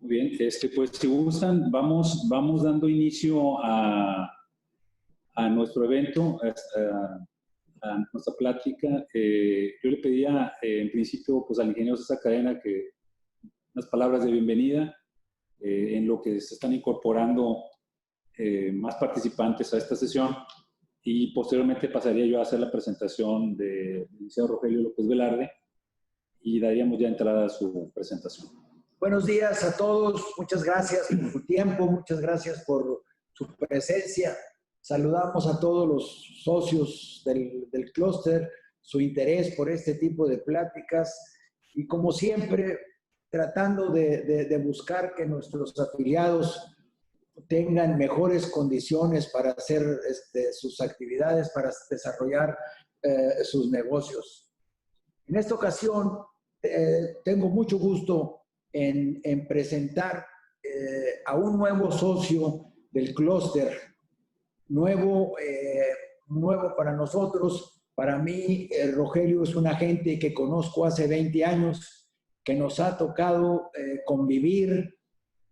Muy bien, pues si gustan, vamos dando inicio a nuestro evento, a nuestra plática. Yo le pedía en principio pues, al ingeniero César Cadena que unas palabras de bienvenida en lo que se están incorporando más participantes a esta sesión y posteriormente pasaría yo a hacer la presentación del licenciado Rogelio López Velarde y daríamos ya entrada a su presentación. Buenos días a todos, muchas gracias por su tiempo, muchas gracias por su presencia. Saludamos a todos los socios del clúster, su interés por este tipo de pláticas y como siempre tratando de buscar que nuestros afiliados tengan mejores condiciones para hacer sus actividades, para desarrollar sus negocios. En esta ocasión tengo mucho gusto en presentar a un nuevo socio del clúster, nuevo para nosotros. Para mí, Rogelio es un agente que conozco hace 20 años, que nos ha tocado convivir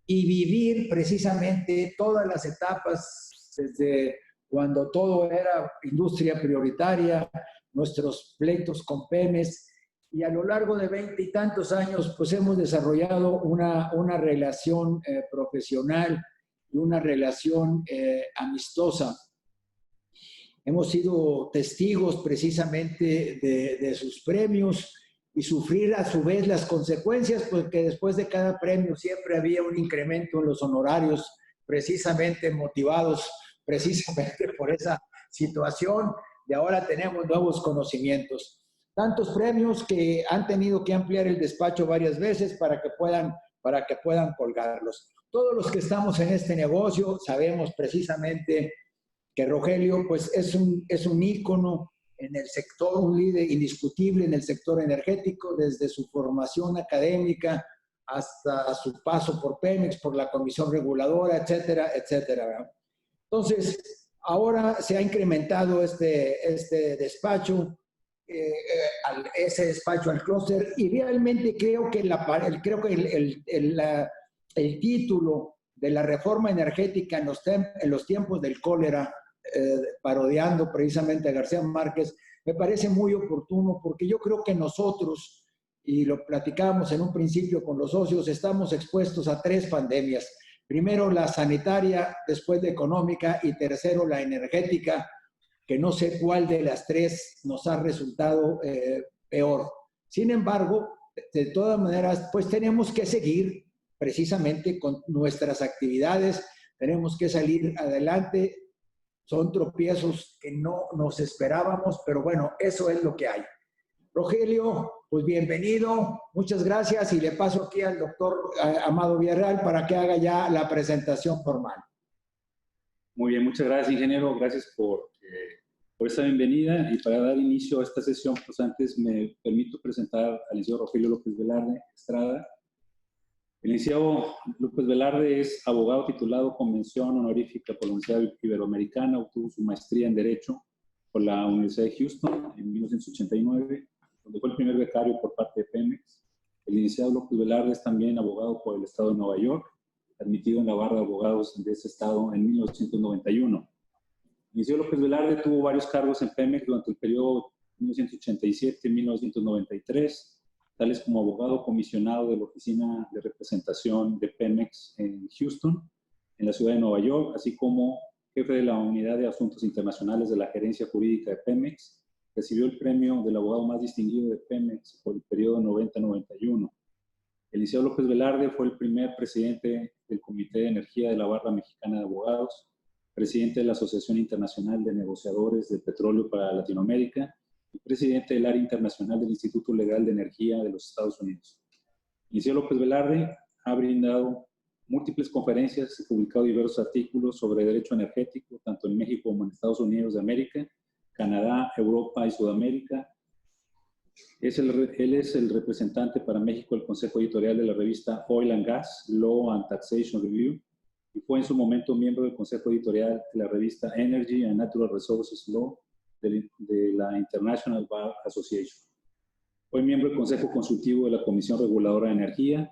y vivir precisamente todas las etapas, desde cuando todo era industria prioritaria, nuestros pleitos con Pemex, y a lo largo de 20 y tantos años, pues hemos desarrollado una relación profesional y una relación amistosa. Hemos sido testigos precisamente de sus premios y sufrir a su vez las consecuencias, porque después de cada premio siempre había un incremento en los honorarios, precisamente motivados precisamente por esa situación, y ahora tenemos nuevos conocimientos. Tantos premios que han tenido que ampliar el despacho varias veces para que puedan colgarlos. Todos los que estamos en este negocio sabemos precisamente que Rogelio pues, es un ícono en el sector, un líder indiscutible en el sector energético, desde su formación académica hasta su paso por Pemex, por la Comisión Reguladora, etcétera, etcétera, ¿verdad? Entonces, ahora se ha incrementado este despacho, ese despacho al clúster, y realmente creo que el título de la reforma energética en los tiempos del cólera, parodiando precisamente a García Márquez, me parece muy oportuno, porque yo creo que nosotros, y lo platicábamos en un principio con los socios, estamos expuestos a 3 pandemias. Primero la sanitaria, después la económica y tercero la energética, que no sé cuál de las 3 nos ha resultado peor. Sin embargo, de todas maneras, pues tenemos que seguir precisamente con nuestras actividades, tenemos que salir adelante. Son tropiezos que no nos esperábamos, pero bueno, eso es lo que hay. Rogelio, pues bienvenido, muchas gracias, y le paso aquí al doctor Amado Villarreal para que haga ya la presentación formal. Muy bien, muchas gracias, ingeniero. Gracias por esta bienvenida. Y para dar inicio a esta sesión, pues antes me permito presentar al licenciado Rogelio López Velarde Estrada. El licenciado López Velarde es abogado titulado con mención honorífica por la Universidad Iberoamericana. Obtuvo su maestría en Derecho por la Universidad de Houston en 1989, donde fue el primer becario por parte de Pemex. El licenciado López Velarde es también abogado por el Estado de Nueva York, admitido en la barra de abogados de ese estado en 1991. Licenciado López Velarde tuvo varios cargos en Pemex durante el periodo 1987-1993, tales como abogado comisionado de la Oficina de Representación de Pemex en Houston, en la ciudad de Nueva York, así como jefe de la Unidad de Asuntos Internacionales de la Gerencia Jurídica de Pemex. Recibió el premio del abogado más distinguido de Pemex por el periodo 90-91. El licenciado López Velarde fue el primer presidente del Comité de Energía de la Barra Mexicana de Abogados, presidente de la Asociación Internacional de Negociadores de Petróleo para Latinoamérica y presidente del área internacional del Instituto Legal de Energía de los Estados Unidos. El licenciado López Velarde ha brindado múltiples conferencias y publicado diversos artículos sobre derecho energético, tanto en México como en Estados Unidos de América, Canadá, Europa y Sudamérica. Él es el representante para México del Consejo Editorial de la revista Oil and Gas, Law and Taxation Review, y fue en su momento miembro del Consejo Editorial de la revista Energy and Natural Resources Law de la International Bar Association. Fue miembro del Consejo Consultivo de la Comisión Reguladora de Energía,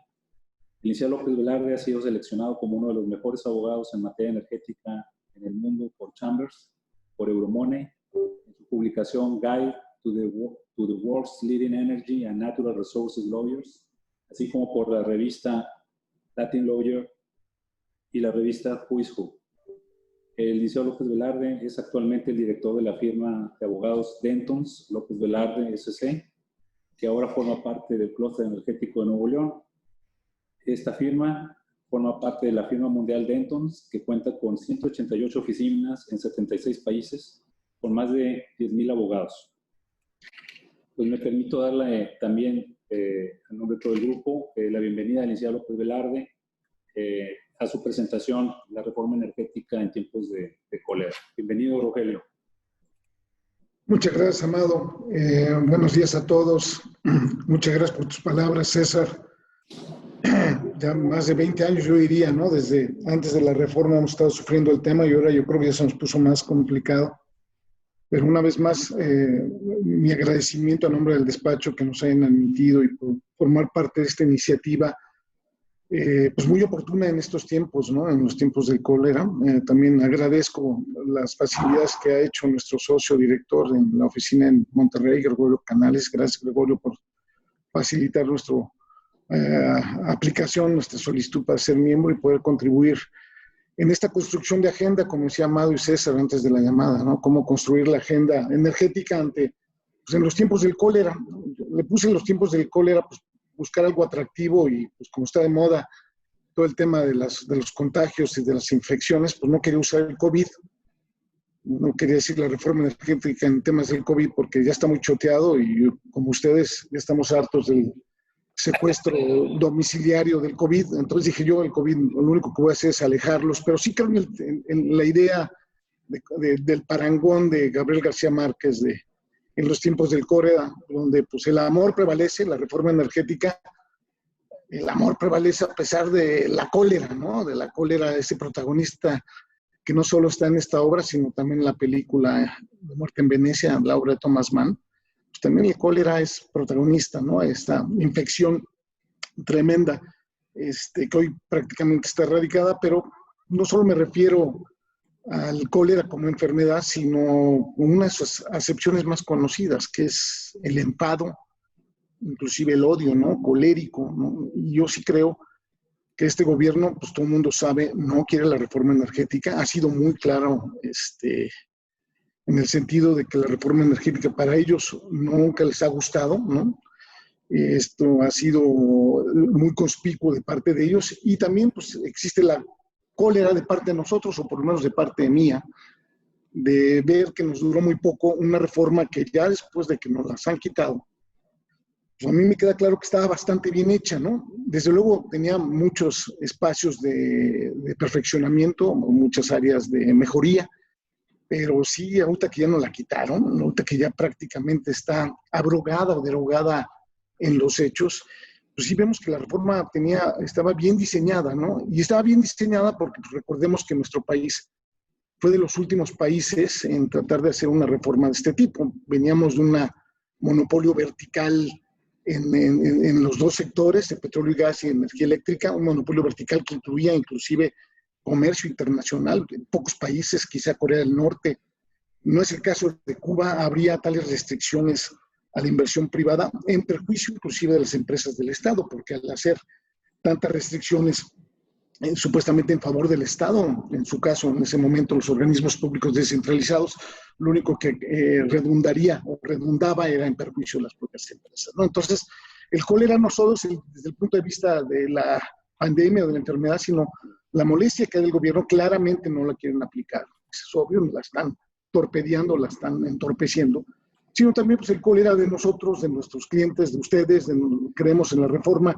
El licenciado López Velarde ha sido seleccionado como uno de los mejores abogados en materia energética en el mundo por Chambers, por Euromoney, en su publicación Guide to the World's Leading Energy and Natural Resources Lawyers, así como por la revista Latin Lawyer y la revista Who is Who. El licenciado López Velarde es actualmente el director de la firma de abogados Dentons López Velarde S.C., que ahora forma parte del clúster energético de Nuevo León. Esta firma forma parte de la firma mundial Dentons, que cuenta con 188 oficinas en 76 países, con más de 10,000 abogados. Pues me permito darle también, a nombre de todo el grupo, la bienvenida al licenciado López Velarde a su presentación, la reforma energética en tiempos de cólera. Bienvenido, Rogelio. Muchas gracias, Amado. Buenos días a todos. Muchas gracias por tus palabras, César. Ya más de 20 años, yo diría, ¿no? Desde antes de la reforma hemos estado sufriendo el tema y ahora yo creo que ya se nos puso más complicado. Pero una vez más, mi agradecimiento a nombre del despacho que nos hayan admitido y por formar parte de esta iniciativa, pues muy oportuna en estos tiempos, ¿no? En los tiempos del cólera. También agradezco las facilidades que ha hecho nuestro socio director en la oficina en Monterrey, Gregorio Canales. Gracias, Gregorio, por facilitar nuestra aplicación, nuestra solicitud para ser miembro y poder contribuir en esta construcción de agenda, como decía Amado y César antes de la llamada, ¿no? Cómo construir la agenda energética ante, pues en los tiempos del cólera. Le puse en los tiempos del cólera, pues buscar algo atractivo y pues como está de moda todo el tema de los contagios y de las infecciones, pues no quería usar el COVID, no quería decir la reforma energética en temas del COVID porque ya está muy choteado y como ustedes ya estamos hartos del secuestro domiciliario del COVID. Entonces dije yo, el COVID lo único que voy a hacer es alejarlos, pero sí creo en la idea del parangón de Gabriel García Márquez en los tiempos del cólera, donde pues el amor prevalece, la reforma energética, el amor prevalece a pesar de la cólera, ¿no? De la cólera de ese protagonista que no solo está en esta obra, sino también en la película de Muerte en Venecia, la obra de Thomas Mann. Pues también el cólera es protagonista, ¿no? Esta infección tremenda que hoy prácticamente está erradicada, pero no solo me refiero al cólera como enfermedad, sino una de sus acepciones más conocidas, que es el enfado, inclusive el odio, ¿no? Colérico, ¿no? Y yo sí creo que este gobierno, pues todo el mundo sabe, no quiere la reforma energética. Ha sido muy claro en el sentido de que la reforma energética para ellos nunca les ha gustado, ¿no? Esto ha sido muy conspicuo de parte de ellos y también pues existe la cólera de parte de nosotros, o por lo menos de parte mía, de ver que nos duró muy poco una reforma que ya después de que nos las han quitado, pues a mí me queda claro que estaba bastante bien hecha, ¿no? Desde luego tenía muchos espacios de perfeccionamiento, muchas áreas de mejoría, pero sí, ahorita que ya nos la quitaron, ahorita que ya prácticamente está abrogada o derogada en los hechos, pues sí vemos que la reforma estaba bien diseñada, ¿no? Y estaba bien diseñada porque pues, recordemos que nuestro país fue de los últimos países en tratar de hacer una reforma de este tipo. Veníamos de un monopolio vertical en los dos sectores, de petróleo y gas y energía eléctrica, un monopolio vertical que incluía inclusive comercio internacional. En pocos países, quizá Corea del Norte, no es el caso de Cuba, habría tales restricciones a la inversión privada en perjuicio inclusive de las empresas del Estado, porque al hacer tantas restricciones supuestamente en favor del Estado, en su caso, en ese momento, los organismos públicos descentralizados, lo único que redundaba era en perjuicio de las propias empresas, ¿no? Entonces, el cólera no solo es desde el punto de vista de la pandemia o de la enfermedad, sino la molestia que hay del gobierno, claramente no la quieren aplicar. Es obvio, la están torpedeando, la están entorpeciendo, sino también pues, el cólera de nosotros, de nuestros clientes, de ustedes, creemos en la reforma,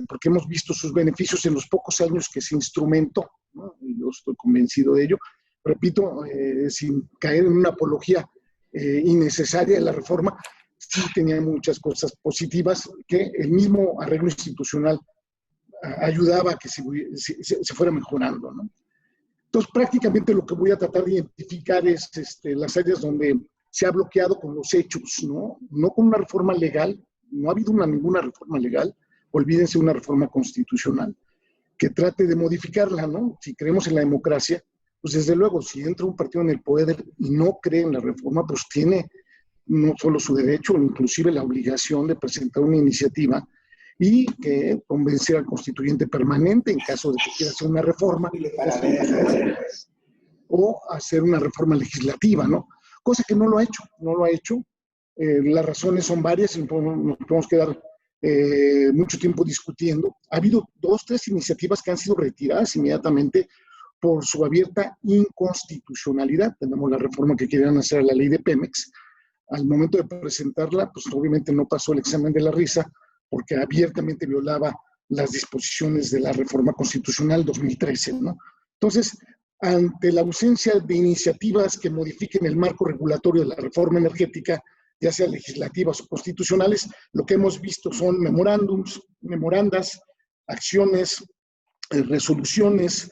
porque hemos visto sus beneficios en los pocos años que se instrumentó, ¿no? Y yo estoy convencido de ello. Repito, sin caer en una apología innecesaria de la reforma, sí tenía muchas cosas positivas que el mismo arreglo institucional ayudaba a que se fuera mejorando, ¿no? Entonces, prácticamente lo que voy a tratar de identificar es las áreas donde se ha bloqueado con los hechos, ¿no? No con una reforma legal, no ha habido ninguna reforma legal, olvídense una reforma constitucional que trate de modificarla, ¿no? Si creemos en la democracia, pues desde luego, si entra un partido en el poder y no cree en la reforma, pues tiene no solo su derecho, inclusive la obligación de presentar una iniciativa y que convencer al constituyente permanente en caso de que quiera hacer una reforma o hacer una reforma legislativa, ¿no? Cosa que no lo ha hecho, no lo ha hecho. Las razones son varias y nos podemos quedar mucho tiempo discutiendo. Ha habido 2, 3 iniciativas que han sido retiradas inmediatamente por su abierta inconstitucionalidad. Tenemos la reforma que querían hacer a la ley de Pemex. Al momento de presentarla, pues obviamente no pasó el examen de la risa porque abiertamente violaba las disposiciones de la reforma constitucional 2013, ¿no? Entonces, ante la ausencia de iniciativas que modifiquen el marco regulatorio de la reforma energética, ya sea legislativas o constitucionales, lo que hemos visto son memorandas, acciones, resoluciones,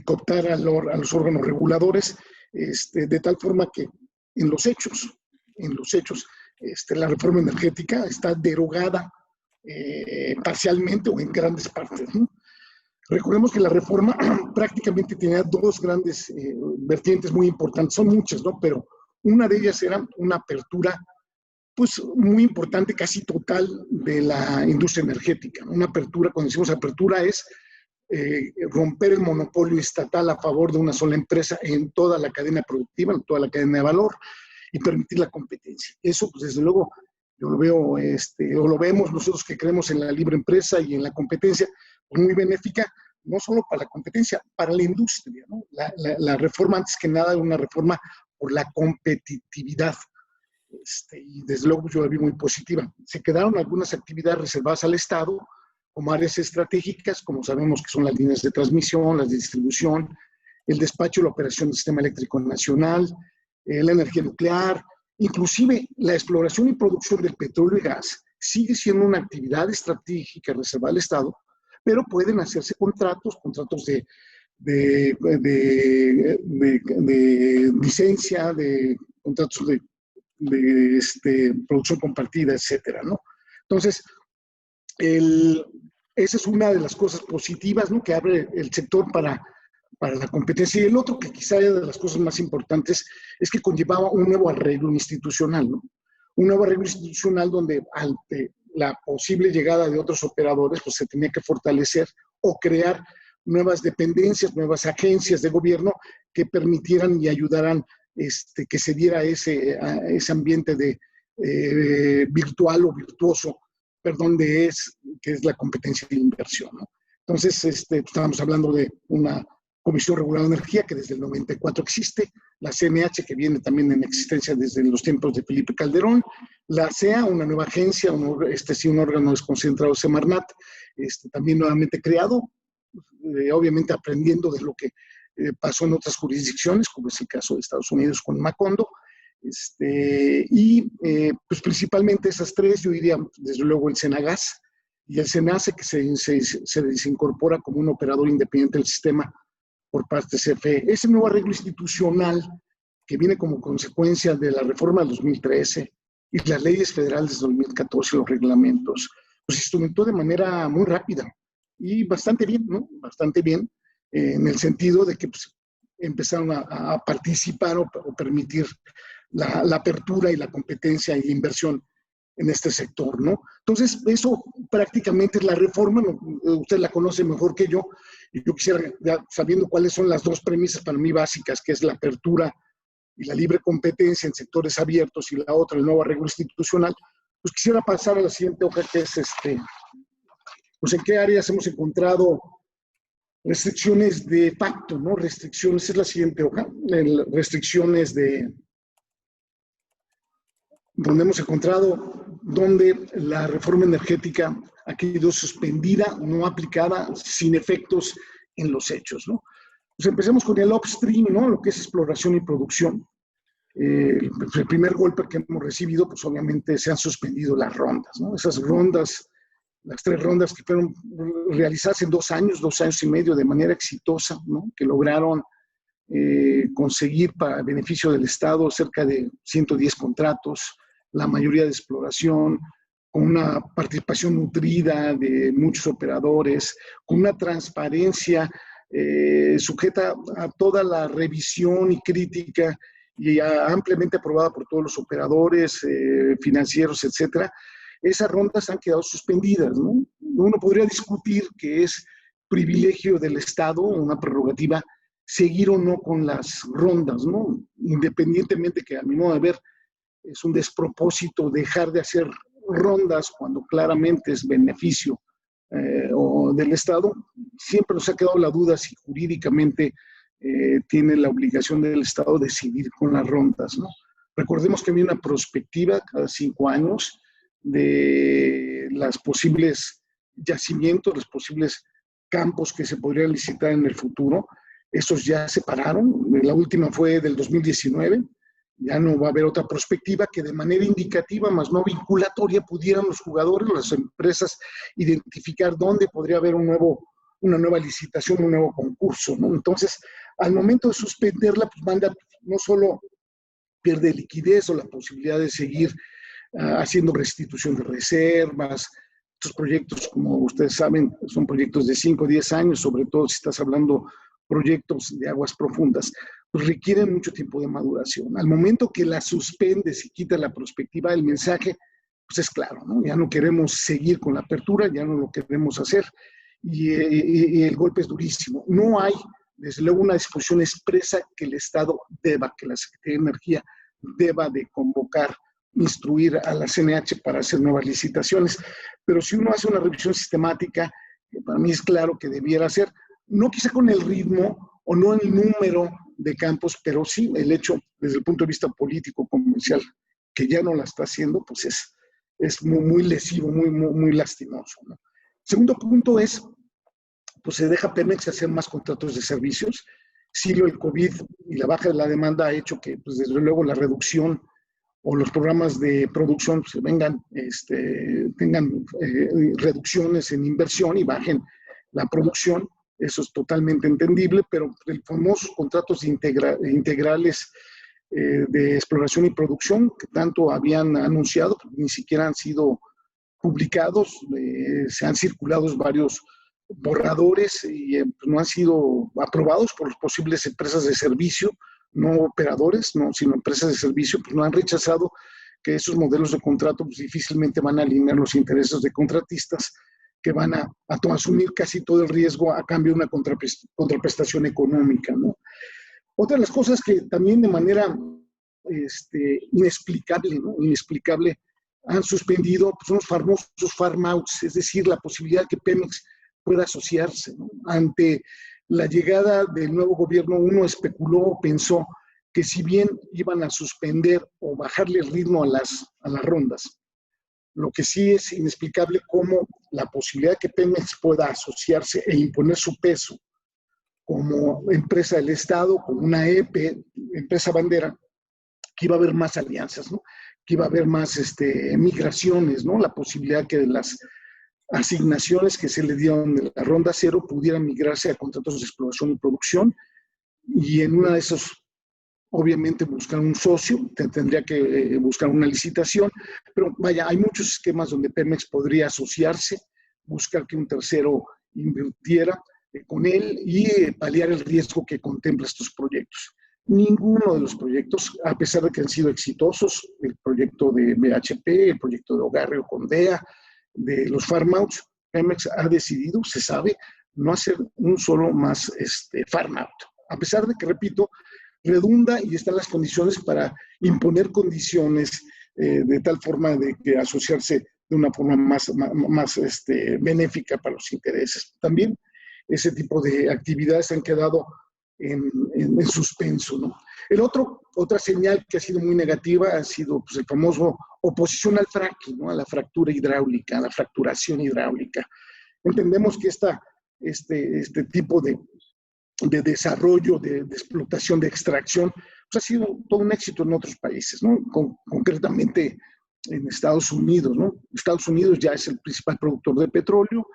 cooptar a los órganos reguladores, de tal forma que en los hechos, la reforma energética está derogada parcialmente o en grandes partes, ¿no? Recordemos que la reforma prácticamente tenía 2 grandes vertientes muy importantes, son muchas, ¿no? Pero una de ellas era una apertura pues muy importante, casi total, de la industria energética. Una apertura, cuando decimos apertura, es romper el monopolio estatal a favor de una sola empresa en toda la cadena productiva, en toda la cadena de valor, y permitir la competencia. Eso, pues desde luego, yo lo veo, o lo vemos nosotros que creemos en la libre empresa y en la competencia, pues muy benéfica, no solo para la competencia, para la industria, ¿no? La reforma, antes que nada, una reforma por la competitividad. Y desde luego yo la vi muy positiva. Se quedaron algunas actividades reservadas al Estado, como áreas estratégicas, como sabemos que son las líneas de transmisión, las de distribución, el despacho y la operación del sistema eléctrico nacional, la energía nuclear, inclusive la exploración y producción del petróleo y gas sigue siendo una actividad estratégica reservada al Estado, pero pueden hacerse contratos de licencia, de contratos de producción compartida, etcétera, ¿no? Entonces, esa es una de las cosas positivas, ¿no?, que abre el sector para la competencia. Y el otro, que quizá es de las cosas más importantes, es que conllevaba un nuevo arreglo institucional, ¿no? Un nuevo arreglo institucional donde ante la posible llegada de otros operadores, pues se tenía que fortalecer o crear nuevas dependencias, nuevas agencias de gobierno que permitieran y ayudaran que se diera ese ambiente de virtual o virtuoso, perdón, que es la competencia de inversión, ¿no? Entonces, estábamos hablando de una Comisión Reguladora de Energía que desde el 94 existe, la CNH que viene también en existencia desde los tiempos de Felipe Calderón, la CEA, una nueva agencia, un órgano desconcentrado, Semarnat, también nuevamente creado, obviamente aprendiendo de lo que pasó en otras jurisdicciones, como es el caso de Estados Unidos con Macondo, pues principalmente esas 3, yo diría desde luego el Senagas y el Senace, que se desincorpora como un operador independiente del sistema por parte de CFE. Ese nuevo arreglo institucional que viene como consecuencia de la reforma del 2013 y las leyes federales del 2014, los reglamentos, pues se instrumentó de manera muy rápida y bastante bien, ¿no? Bastante bien, en el sentido de que pues, empezaron a participar o permitir la apertura y la competencia y la inversión en este sector, ¿no? Entonces, eso prácticamente es la reforma, usted la conoce mejor que yo, y yo quisiera, ya sabiendo cuáles son las 2 premisas para mí básicas, que es la apertura y la libre competencia en sectores abiertos, y la otra, el nuevo arreglo institucional, pues quisiera pasar a la siguiente hoja, que es pues en qué áreas hemos encontrado restricciones de facto, ¿no? Restricciones, es la siguiente hoja, restricciones donde hemos encontrado donde la reforma energética ha quedado suspendida, no aplicada, sin efectos en los hechos, ¿no? Pues empecemos con el upstream, ¿no? Lo que es exploración y producción. El primer golpe que hemos recibido, pues obviamente se han suspendido las rondas, ¿no? Esas rondas, las 3 rondas que fueron realizadas en 2 años y medio de manera exitosa, ¿no? Que lograron conseguir para beneficio del Estado cerca de 110 contratos, la mayoría de exploración, con una participación nutrida de muchos operadores, con una transparencia sujeta a toda la revisión y crítica y ampliamente aprobada por todos los operadores financieros, etcétera. Esas rondas han quedado suspendidas, ¿no? Uno podría discutir que es privilegio del Estado, una prerrogativa, seguir o no con las rondas, ¿no? Independientemente que a mi modo de ver es un despropósito dejar de hacer rondas cuando claramente es beneficio o del Estado. Siempre nos ha quedado la duda si jurídicamente tiene la obligación del Estado de seguir con las rondas, ¿no? Recordemos que había una prospectiva cada 5 años de las posibles yacimientos, los posibles campos que se podrían licitar en el futuro. Estos ya se pararon, la última fue del 2019, ya no va a haber otra prospectiva que de manera indicativa, más no vinculatoria, pudieran los jugadores, las empresas, identificar dónde podría haber una nueva licitación, un nuevo concurso, ¿no? Entonces, al momento de suspenderla, pues manda, no solo pierde liquidez o la posibilidad de seguir haciendo restitución de reservas. Estos proyectos, como ustedes saben, son proyectos de 5 o 10 años, sobre todo si estás hablando proyectos de aguas profundas, pues requieren mucho tiempo de maduración. Al momento que la suspendes y quitas la perspectiva, el mensaje pues es claro, ¿no? Ya no queremos seguir con la apertura, ya no lo queremos hacer y el golpe es durísimo. No hay, desde luego, una disposición expresa que el Estado deba, que la Secretaría de Energía deba de convocar, instruir a la CNH para hacer nuevas licitaciones. Pero si uno hace una revisión sistemática, que para mí es claro que debiera hacer, no quizá con el ritmo o no el número de campos, pero sí el hecho, desde el punto de vista político, comercial, que ya no la está haciendo, pues es muy lesivo, muy lastimoso, ¿no? Segundo punto es, pues se deja Pemex hacer más contratos de servicios. Sí, el COVID y la baja de la demanda ha hecho que, pues desde luego, la reducción o los programas de producción pues, tengan reducciones en inversión y bajen la producción. Eso es totalmente entendible, pero los famosos contratos integrales de exploración y producción que tanto habían anunciado, ni siquiera han sido publicados, se han circulado varios borradores y no han sido aprobados por las posibles empresas de servicio, no operadores, no, sino empresas de servicio, pues no han rechazado que esos modelos de contrato pues, difícilmente van a alinear los intereses de contratistas que van a asumir casi todo el riesgo a cambio de una contraprestación económica, ¿no? Otra de las cosas que también de manera inexplicable, ¿no? Inexplicable, han suspendido pues, son los famosos farm-outs, es decir, la posibilidad que Pemex pueda asociarse, ¿no? Ante la llegada del nuevo gobierno, uno especuló, pensó que si bien iban a suspender o bajarle el ritmo a las rondas, lo que sí es inexplicable cómo la posibilidad de que Pemex pueda asociarse e imponer su peso como empresa del Estado, como una EP, empresa bandera, que iba a haber más alianzas, ¿no? Que iba a haber más migraciones, ¿no? La posibilidad que de las asignaciones que se le dieron de la ronda cero pudieran migrarse a contratos de exploración y producción, y en una de esos, obviamente, buscar un socio, tendría que buscar una licitación, pero vaya, hay muchos esquemas donde Pemex podría asociarse, buscar que un tercero invirtiera con él y paliar el riesgo que contempla estos proyectos. Ninguno de los proyectos, a pesar de que han sido exitosos, el proyecto de BHP, el proyecto de Ogarrio con DEA, de los farm-outs, Pemex ha decidido, se sabe, no hacer un solo más farm-out. A pesar de que, repito, redunda y están las condiciones para imponer condiciones de tal forma de que asociarse de una forma más benéfica para los intereses. También ese tipo de actividades han quedado en suspenso, ¿no? Otra señal que ha sido muy negativa ha sido pues, el famoso oposición al fracking, ¿no? A la fractura hidráulica, a la fracturación hidráulica. Entendemos que este tipo de desarrollo, de explotación, de extracción, pues ha sido todo un éxito en otros países, ¿no? Concretamente en Estados Unidos, ¿no? Estados Unidos ya es el principal productor de petróleo,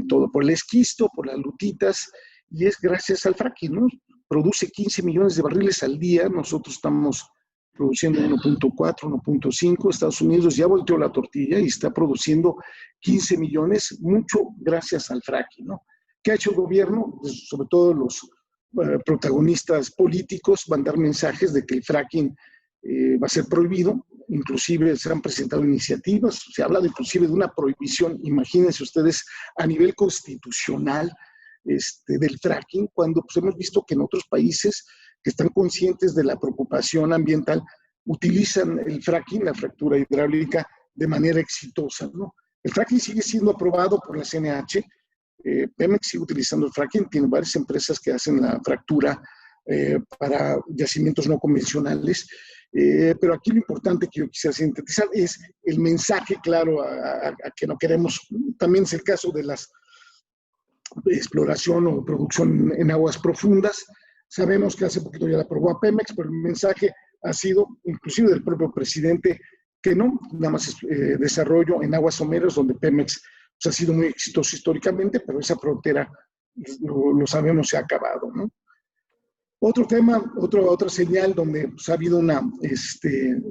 todo por el esquisto, por las lutitas, y es gracias al fracking, ¿no? Produce 15 millones de barriles al día, nosotros estamos produciendo 1.4, 1.5. Estados Unidos ya volteó la tortilla y está produciendo 15 millones, mucho gracias al fracking, ¿no? ¿Qué ha hecho el gobierno? Pues, sobre todo los protagonistas políticos van a dar mensajes de que el fracking va a ser prohibido. Inclusive se han presentado iniciativas, se habla inclusive de una prohibición, imagínense ustedes, a nivel constitucional del fracking, cuando pues, hemos visto que en otros países que están conscientes de la preocupación ambiental utilizan el fracking, la fractura hidráulica, de manera exitosa, ¿no? El fracking sigue siendo aprobado por la CNH. Pemex sigue utilizando el fracking, tiene varias empresas que hacen la fractura para yacimientos no convencionales, pero aquí lo importante que yo quisiera sintetizar es el mensaje claro a que no queremos. También es el caso de la exploración o producción en aguas profundas. Sabemos que hace poquito ya la aprobó a Pemex, pero el mensaje ha sido, inclusive del propio presidente, que no, nada más es desarrollo en aguas someras, donde Pemex pues, ha sido muy exitoso históricamente, pero esa frontera, lo sabemos, se ha acabado, ¿no? Otro tema, otra señal donde pues, ha habido una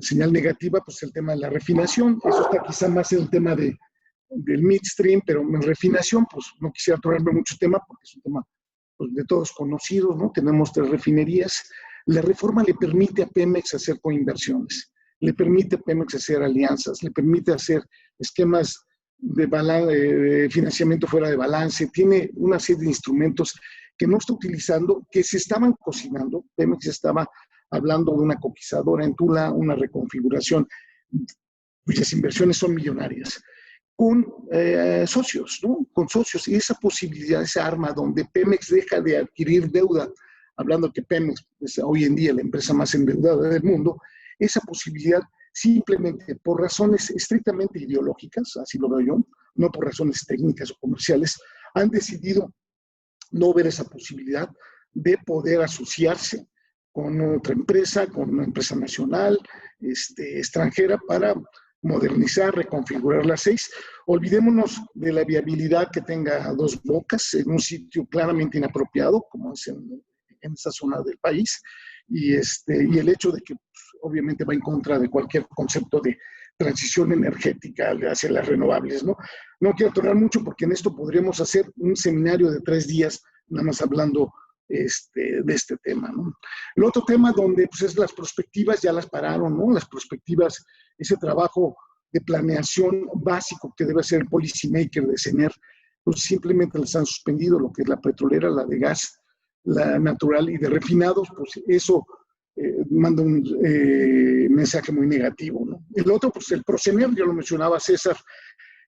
señal negativa, pues el tema de la refinación. Eso está quizá más en el tema del midstream, pero en refinación, pues no quisiera tomarme mucho tema porque es un tema pues, de todos conocidos, ¿no? Tenemos 3 refinerías. La reforma le permite a Pemex hacer coinversiones, le permite a Pemex hacer alianzas, le permite hacer esquemas de financiamiento fuera de balance, tiene una serie de instrumentos que no está utilizando, que se estaban cocinando. Pemex estaba hablando de una coquizadora en Tula, una reconfiguración cuyas inversiones son millonarias, con socios, ¿no? Con socios, y esa posibilidad, esa arma donde Pemex deja de adquirir deuda, hablando que Pemex es hoy en día la empresa más endeudada del mundo, esa posibilidad simplemente por razones estrictamente ideológicas, así lo veo yo, no por razones técnicas o comerciales, han decidido no ver esa posibilidad de poder asociarse con otra empresa, con una empresa nacional, extranjera, para modernizar, reconfigurar las 6. Olvidémonos de la viabilidad que tenga Dos Bocas en un sitio claramente inapropiado, como es en esa zona del país, y el hecho de que pues, obviamente va en contra de cualquier concepto de transición energética hacia las renovables, ¿no? No quiero atorar mucho porque en esto podríamos hacer un seminario de 3 días, nada más hablando de este tema, ¿no? El otro tema donde pues, es las perspectivas, ya las pararon, ¿no? Las perspectivas, ese trabajo de planeación básico que debe hacer el policymaker de CENER, pues simplemente las han suspendido, lo que es la petrolera, la de gas, la natural y de refinados, pues eso manda un mensaje muy negativo, ¿no? El otro, pues el Procener, ya lo mencionaba César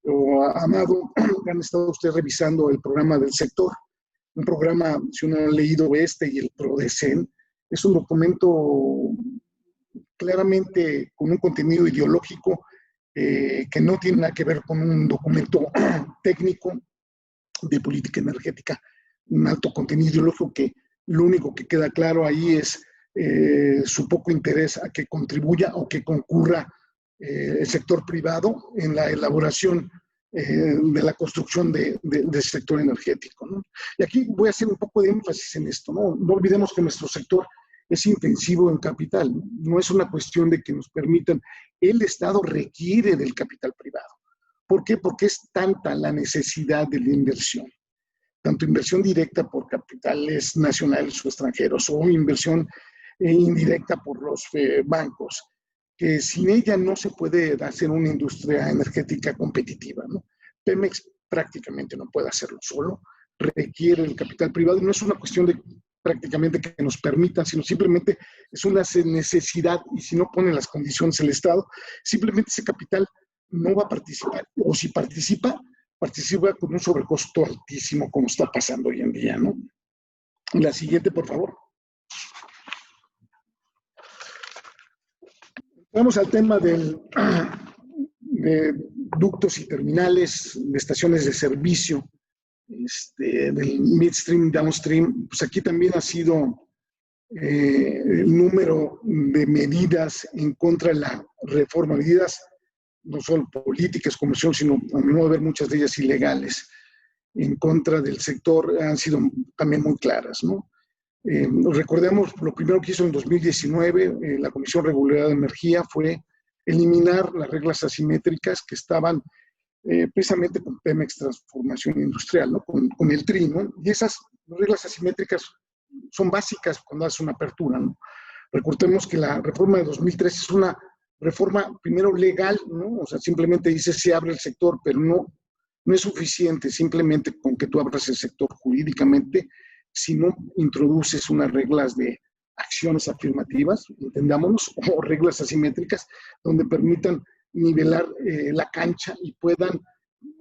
o Amado, han estado ustedes revisando el programa del sector, un programa, si uno ha leído y el PRODECEN, es un documento claramente con un contenido ideológico que no tiene nada que ver con un documento técnico de política energética, un alto contenido ideológico que lo único que queda claro ahí es su poco interés a que contribuya o que concurra el sector privado en la elaboración de la construcción del sector energético, ¿no? Y aquí voy a hacer un poco de énfasis en esto, ¿no? No olvidemos que nuestro sector es intensivo en capital, no es una cuestión de que nos permitan, el Estado requiere del capital privado. ¿Por qué? Porque es tanta la necesidad de la inversión, tanto inversión directa por capitales nacionales o extranjeros o inversión indirecta por los bancos, que sin ella no se puede hacer una industria energética competitiva, ¿no? Pemex prácticamente no puede hacerlo solo, requiere el capital privado, y no es una cuestión de prácticamente que nos permitan, sino simplemente es una necesidad, y si no pone las condiciones el Estado, simplemente ese capital no va a participar, o si participa con un sobrecosto altísimo, como está pasando hoy en día, ¿no? La siguiente, por favor. Vamos al tema de ductos y terminales, de estaciones de servicio, del midstream, downstream. Pues aquí también ha sido el número de medidas en contra de la reforma, medidas no solo políticas, comerciales, sino a mi modo de ver muchas de ellas ilegales, en contra del sector, han sido también muy claras, ¿no? Recordemos, lo primero que hizo en 2019 la Comisión Reguladora de Energía fue eliminar las reglas asimétricas que estaban precisamente con Pemex Transformación Industrial, ¿no? Con el TRI, ¿no? Y esas reglas asimétricas son básicas cuando haces una apertura, ¿no? Recordemos que la reforma de 2013 es una reforma primero legal, ¿no? O sea, simplemente dice se abre el sector, pero no es suficiente simplemente con que tú abras el sector jurídicamente, si no introduces unas reglas de acciones afirmativas, entendámonos, o reglas asimétricas, donde permitan nivelar la cancha y puedan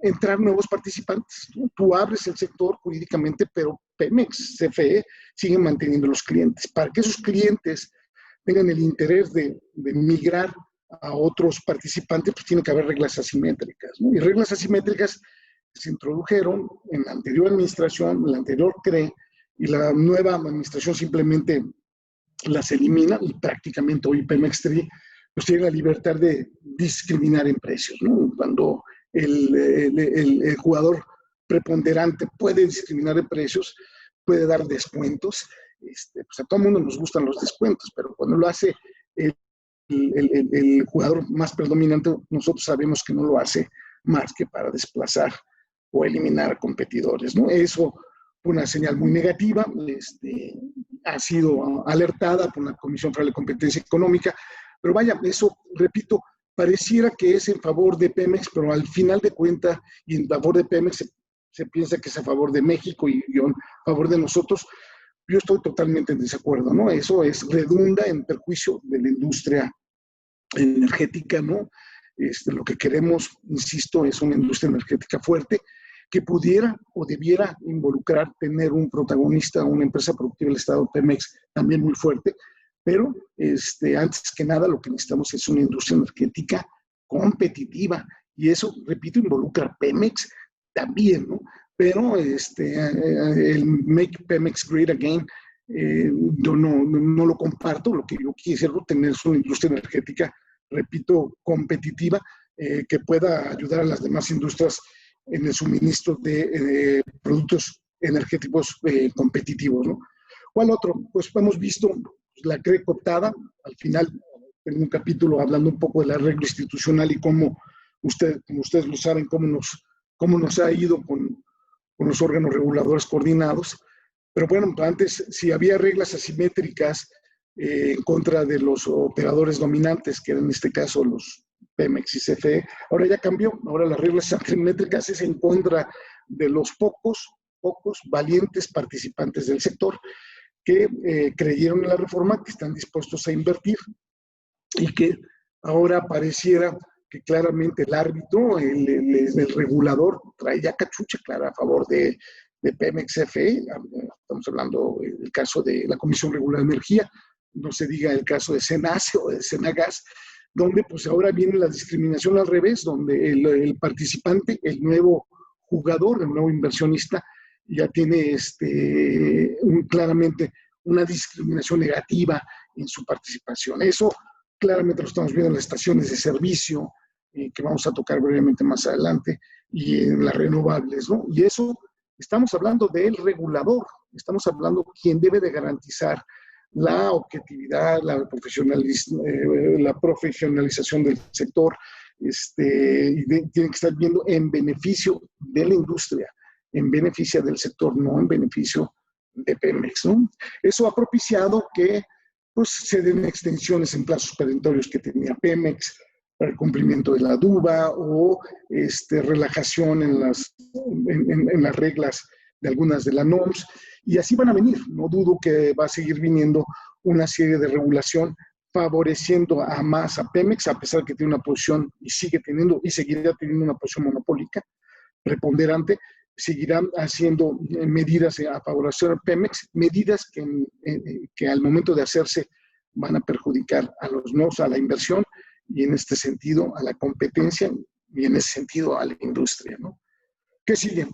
entrar nuevos participantes, ¿no? Tú abres el sector jurídicamente, pero Pemex, CFE, siguen manteniendo los clientes. Para que esos clientes tengan el interés de migrar a otros participantes, pues tiene que haber reglas asimétricas, ¿no? Y reglas asimétricas se introdujeron en la anterior administración, en la anterior CRE, y la nueva administración simplemente las elimina, y prácticamente hoy Pemex TRI pues tiene la libertad de discriminar en precios, ¿no? Cuando el jugador preponderante puede discriminar en precios, puede dar descuentos. Pues a todo el mundo nos gustan los descuentos, pero cuando lo hace el jugador más predominante, nosotros sabemos que no lo hace más que para desplazar o eliminar a competidores, ¿no? Eso fue una señal muy negativa, ha sido alertada por la Comisión Federal de Competencia Económica, pero vaya, eso, repito, pareciera que es en favor de Pemex, pero al final de cuentas, y en favor de Pemex se piensa que es a favor de México y a favor de nosotros. Yo estoy totalmente en desacuerdo, ¿no? Eso redunda en perjuicio de la industria energética, ¿no? Lo que queremos, insisto, es una industria energética fuerte que pudiera o debiera involucrar tener un protagonista, una empresa productiva del Estado, Pemex, también muy fuerte, pero antes que nada lo que necesitamos es una industria energética competitiva, y eso, repito, involucra a Pemex también, ¿no? Pero el Make Pemex Great Again, yo no lo comparto. Lo que yo quisiera tener es una industria energética, repito, competitiva, que pueda ayudar a las demás industrias en el suministro de productos energéticos competitivos, ¿no? ¿Cuál otro? Pues hemos visto la CRE cooptada. Al final tengo un capítulo hablando un poco del arreglo institucional y cómo como ustedes lo saben, cómo nos ha ido con los órganos reguladores coordinados. Pero bueno, antes, si había reglas asimétricas en contra de los operadores dominantes, que eran en este caso los Pemex y CFE, ahora ya cambió. Ahora las reglas asimétricas es en contra de los pocos valientes participantes del sector que creyeron en la reforma, que están dispuestos a invertir, y que ahora pareciera que claramente el árbitro, el regulador, trae ya cachucha clara a favor de Pemex CFE. Estamos hablando del caso de la Comisión Reguladora de Energía, no se diga el caso de CENACE o de CENAGAS, donde pues ahora viene la discriminación al revés, donde el participante, el nuevo jugador, el nuevo inversionista, ya tiene claramente una discriminación negativa en su participación. Eso claramente lo estamos viendo en las estaciones de servicio, que vamos a tocar brevemente más adelante, y en las renovables, ¿no? Y eso, estamos hablando del regulador, estamos hablando de quien debe de garantizar la objetividad, la profesionalización del sector, y tiene que estar viendo en beneficio de la industria, en beneficio del sector, no en beneficio de Pemex, ¿no? Eso ha propiciado que pues, se den extensiones en plazos perentorios que tenía Pemex para el cumplimiento de la DUBA, o relajación en las reglas de algunas de las NOMS, y así van a venir. No dudo que va a seguir viniendo una serie de regulación favoreciendo a Pemex, a pesar que tiene una posición y sigue teniendo y seguirá teniendo una posición monopólica preponderante. Seguirán haciendo medidas a favorecer a Pemex, medidas que al momento de hacerse van a perjudicar a la inversión, y en este sentido a la competencia, y en ese sentido a la industria, ¿no? ¿Qué sigue?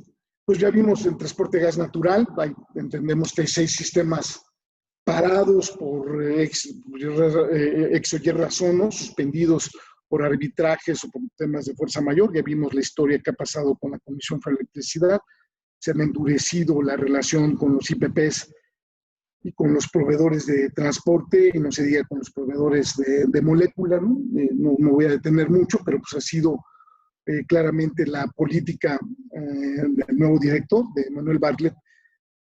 Pues ya vimos el transporte de gas natural. Entendemos que hay 6 sistemas parados por X o Y razón, ¿no? Suspendidos por arbitrajes o por temas de fuerza mayor. Ya vimos la historia que ha pasado con la Comisión Federal de Electricidad. Se ha endurecido la relación con los IPPs y con los proveedores de transporte, y no se diga con los proveedores de molécula, ¿no? No voy a detener mucho, pero pues ha sido claramente la política del nuevo director, de Manuel Bartlett,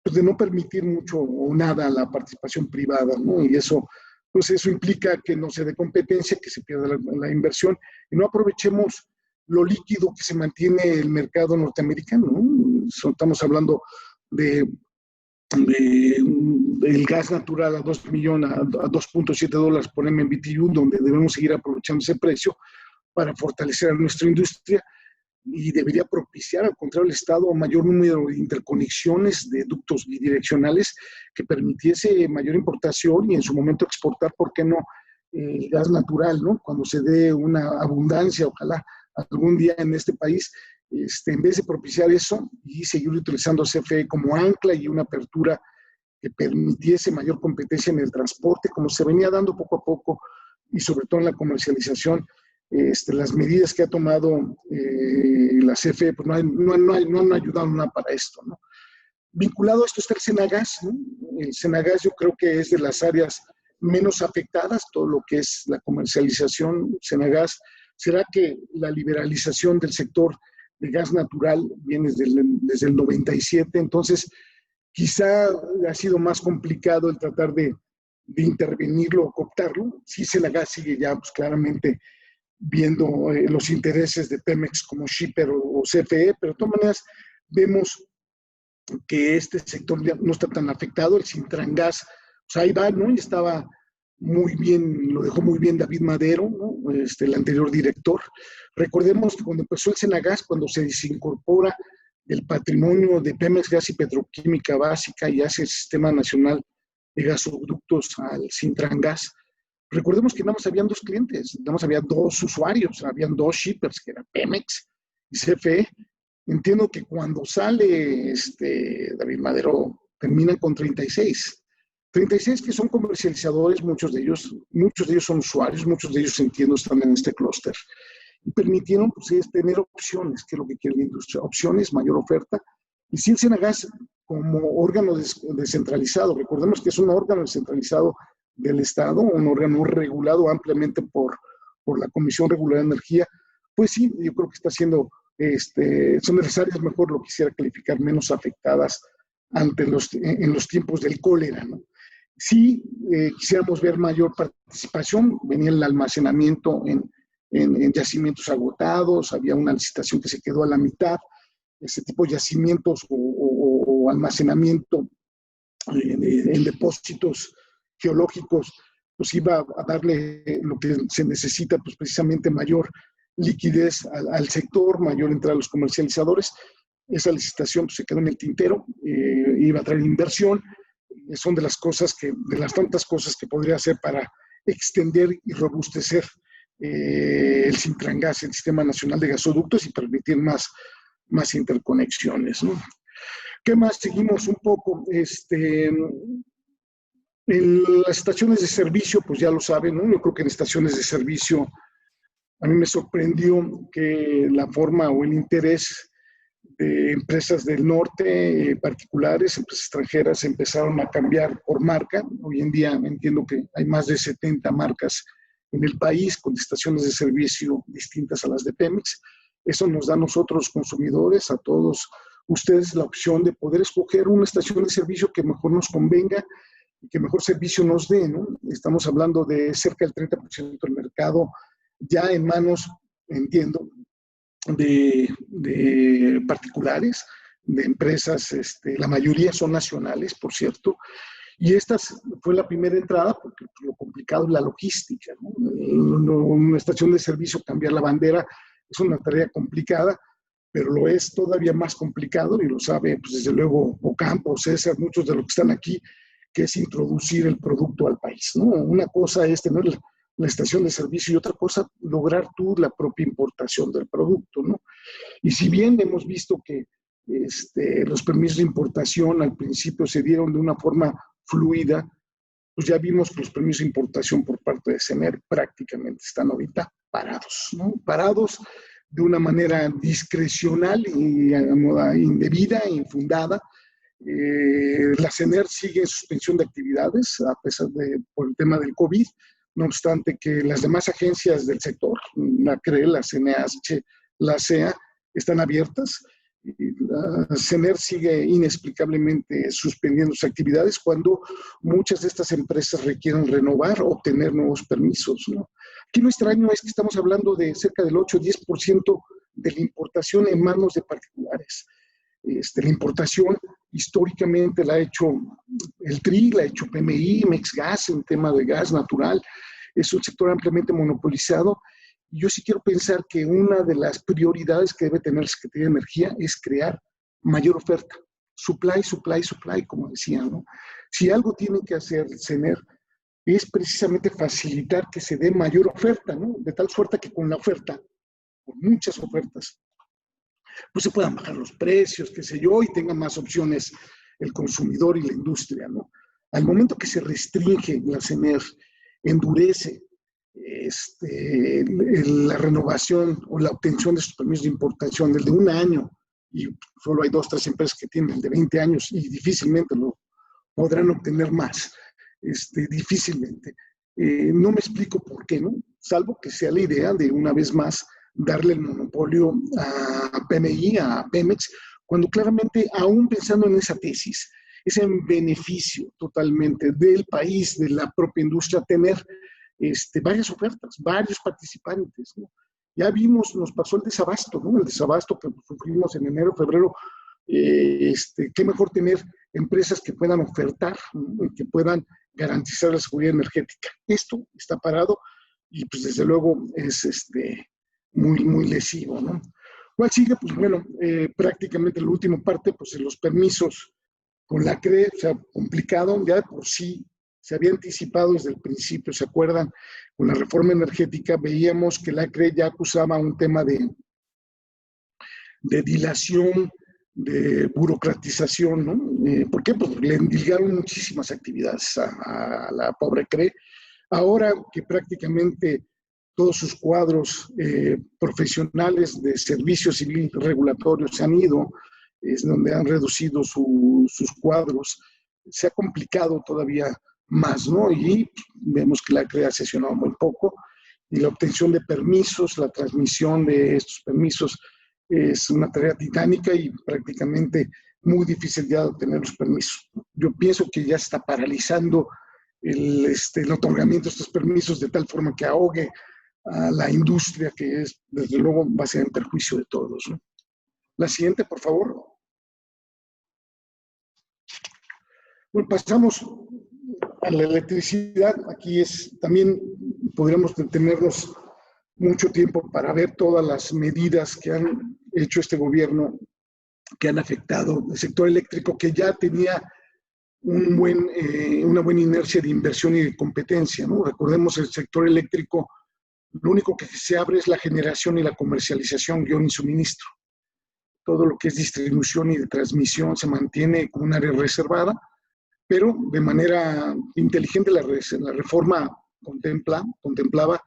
pues de no permitir mucho o nada a la participación privada, ¿no? Y eso, pues eso implica que no se dé competencia, que se pierda la inversión y no aprovechemos lo líquido que se mantiene el mercado norteamericano, ¿no? Estamos hablando de el gas natural a 2 millones, a $2.7 por MMBTU, donde debemos seguir aprovechando ese precio para fortalecer a nuestra industria, y debería propiciar, al contrario, el Estado mayor número de interconexiones de ductos bidireccionales que permitiese mayor importación y en su momento exportar, ¿por qué no?, el gas natural, ¿no? Cuando se dé una abundancia, ojalá algún día en este país, en vez de propiciar eso y seguir utilizando CFE como ancla y una apertura que permitiese mayor competencia en el transporte, como se venía dando poco a poco, y sobre todo en la comercialización, las medidas que ha tomado la CFE pues no han ayudado nada para esto, ¿no? Vinculado a esto está el Senagas, ¿no? El Senagas yo creo que es de las áreas menos afectadas, todo lo que es la comercialización. Senagas, ¿será que la liberalización del sector de gas natural viene desde el 97? Entonces, quizá ha sido más complicado el tratar de intervenirlo o cooptarlo. Sí, Senagas sigue ya pues, claramente viendo los intereses de Pemex como shipper o CFE, pero de todas maneras vemos que este sector ya no está tan afectado. El Cintrangás, pues ahí va, ¿no? Y estaba muy bien, lo dejó muy bien David Madero, ¿no? El anterior director. Recordemos que cuando empezó el Senagas, cuando se desincorpora el patrimonio de Pemex Gas y Petroquímica Básica y hace el Sistema Nacional de Gasoductos al Cintrangás, recordemos que nada más habían dos clientes, nada más había dos usuarios, habían dos shippers, que eran Pemex y CFE. Entiendo que cuando sale David Madero, terminan con 36 que son comercializadores, muchos de ellos son usuarios, muchos de ellos, entiendo, están en este clúster. Y permitieron pues, tener opciones, que es lo que quiere la industria, opciones, mayor oferta. Y si el Senagas, como órgano descentralizado, recordemos que es un órgano descentralizado del Estado, un órgano regulado ampliamente por la Comisión Reguladora de Energía, pues sí, yo creo que está haciendo, son necesarias, mejor lo quisiera calificar, menos afectadas en los tiempos del cólera, ¿no? Sí, quisiéramos ver mayor participación. Venía el almacenamiento en yacimientos agotados, había una licitación que se quedó a la mitad. Ese tipo de yacimientos o almacenamiento en depósitos geológicos, pues iba a darle lo que se necesita, pues precisamente mayor liquidez al sector, mayor entrada a los comercializadores. Esa licitación pues, se quedó en el tintero, iba a traer inversión. Son de las tantas cosas que podría hacer para extender y robustecer el Cintrangás, el Sistema Nacional de Gasoductos, y permitir más interconexiones, ¿no? ¿Qué más? Seguimos un poco. En las estaciones de servicio, pues ya lo saben, ¿no? Yo creo que en estaciones de servicio a mí me sorprendió que la forma o el interés de empresas del norte, particulares, empresas extranjeras, empezaron a cambiar por marca. Hoy en día entiendo que hay más de 70 marcas en el país con estaciones de servicio distintas a las de Pemex. Eso nos da a nosotros, consumidores, a todos ustedes, la opción de poder escoger una estación de servicio que mejor nos convenga y que mejor servicio nos dé, ¿no? Estamos hablando de cerca del 30% del mercado ya en manos, entiendo, de particulares, de empresas, la mayoría son nacionales, por cierto, y esta fue la primera entrada porque lo complicado es la logística, ¿no? Una estación de servicio, cambiar la bandera, es una tarea complicada, pero lo es todavía más complicado, y lo sabe, pues, desde luego, Ocampo, César, muchos de los que están aquí, que es introducir el producto al país, ¿no? Una cosa es tener la estación de servicio y otra cosa, lograr tú la propia importación del producto, ¿no? Y si bien hemos visto que los permisos de importación al principio se dieron de una forma fluida, pues ya vimos que los permisos de importación por parte de CEMER prácticamente están ahorita parados, ¿no? Parados de una manera discrecional y indebida e infundada, La CENER sigue en suspensión de actividades por el tema del COVID, no obstante que las demás agencias del sector, la CRE, la CNH, la CEA, están abiertas. La CENER sigue inexplicablemente suspendiendo sus actividades cuando muchas de estas empresas requieren renovar o obtener nuevos permisos, ¿no? Aquí lo extraño es que estamos hablando de cerca del 8 o 10% de la importación en manos de particulares. La importación históricamente la ha hecho el TRI, la ha hecho PMI, Mexgas en tema de gas natural. Es un sector ampliamente monopolizado. Yo sí quiero pensar que una de las prioridades que debe tener la Secretaría de Energía es crear mayor oferta. Supply, supply, supply, como decía, ¿no? Si algo tiene que hacer el CENER es precisamente facilitar que se dé mayor oferta, ¿no? De tal suerte que con la oferta, con muchas ofertas, pues se puedan bajar los precios, qué sé yo, y tenga más opciones el consumidor y la industria, ¿no? Al momento que se restringe la CENER, endurece la renovación o la obtención de estos permisos de importación del de un año, y solo hay 2 o 3 empresas que tienen el de 20 años y difícilmente lo podrán obtener más, difícilmente. No me explico por qué, ¿no? Salvo que sea la idea de una vez más darle el monopolio a PMI, a Pemex, cuando claramente, aún pensando en esa tesis, es en beneficio totalmente del país, de la propia industria, tener varias ofertas, varios participantes, ¿no? Ya vimos, nos pasó el desabasto, ¿no? El desabasto que sufrimos en enero, febrero. Qué mejor tener empresas que puedan ofertar, ¿no? Y que puedan garantizar la seguridad energética. Esto está parado y pues desde luego es muy, muy lesivo, ¿no? ¿Cuál sigue? Pues bueno, prácticamente la última parte, pues en los permisos con la CRE, o sea, complicado, ya de por sí se había anticipado desde el principio, ¿se acuerdan? Con la reforma energética veíamos que la CRE ya acusaba un tema de dilación, de burocratización, ¿no? ¿Por qué? Pues le endilgaron muchísimas actividades a la pobre CRE. Ahora que prácticamente todos sus cuadros profesionales de servicio civil regulatorio se han ido, es donde han reducido sus cuadros, se ha complicado todavía más, ¿no? Y vemos que la CRE ha sesionado muy poco y la obtención de permisos, la transmisión de estos permisos es una tarea titánica y prácticamente muy difícil ya de obtener los permisos. Yo pienso que ya está paralizando el otorgamiento de estos permisos de tal forma que ahogue a la industria, que es, desde luego, va a ser en perjuicio de todos, ¿no? La siguiente, por favor. Bueno, pasamos a la electricidad. Aquí también podríamos detenernos mucho tiempo para ver todas las medidas que han hecho este gobierno, que han afectado el sector eléctrico, que ya tenía una buena inercia de inversión y de competencia, ¿no? Recordemos, el sector eléctrico, lo único que se abre es la generación y la comercialización, guión y suministro. Todo lo que es distribución y de transmisión se mantiene como un área reservada, pero de manera inteligente la reforma contemplaba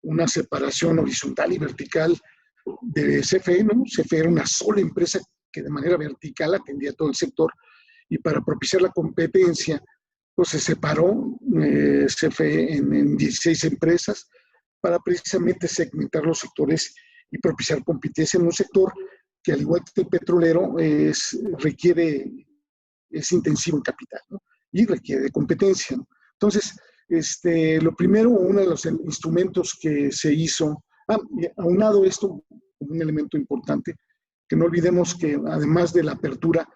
una separación horizontal y vertical de CFE, ¿no? CFE era una sola empresa que de manera vertical atendía todo el sector, y para propiciar la competencia, pues se separó CFE en 16 empresas para precisamente segmentar los sectores y propiciar competencia en un sector que, al igual que el petrolero, es intensivo en capital, ¿no? Y requiere de competencia, ¿no? Entonces, lo primero, uno de los instrumentos que se hizo, aunado esto como un elemento importante, que no olvidemos que además de la apertura,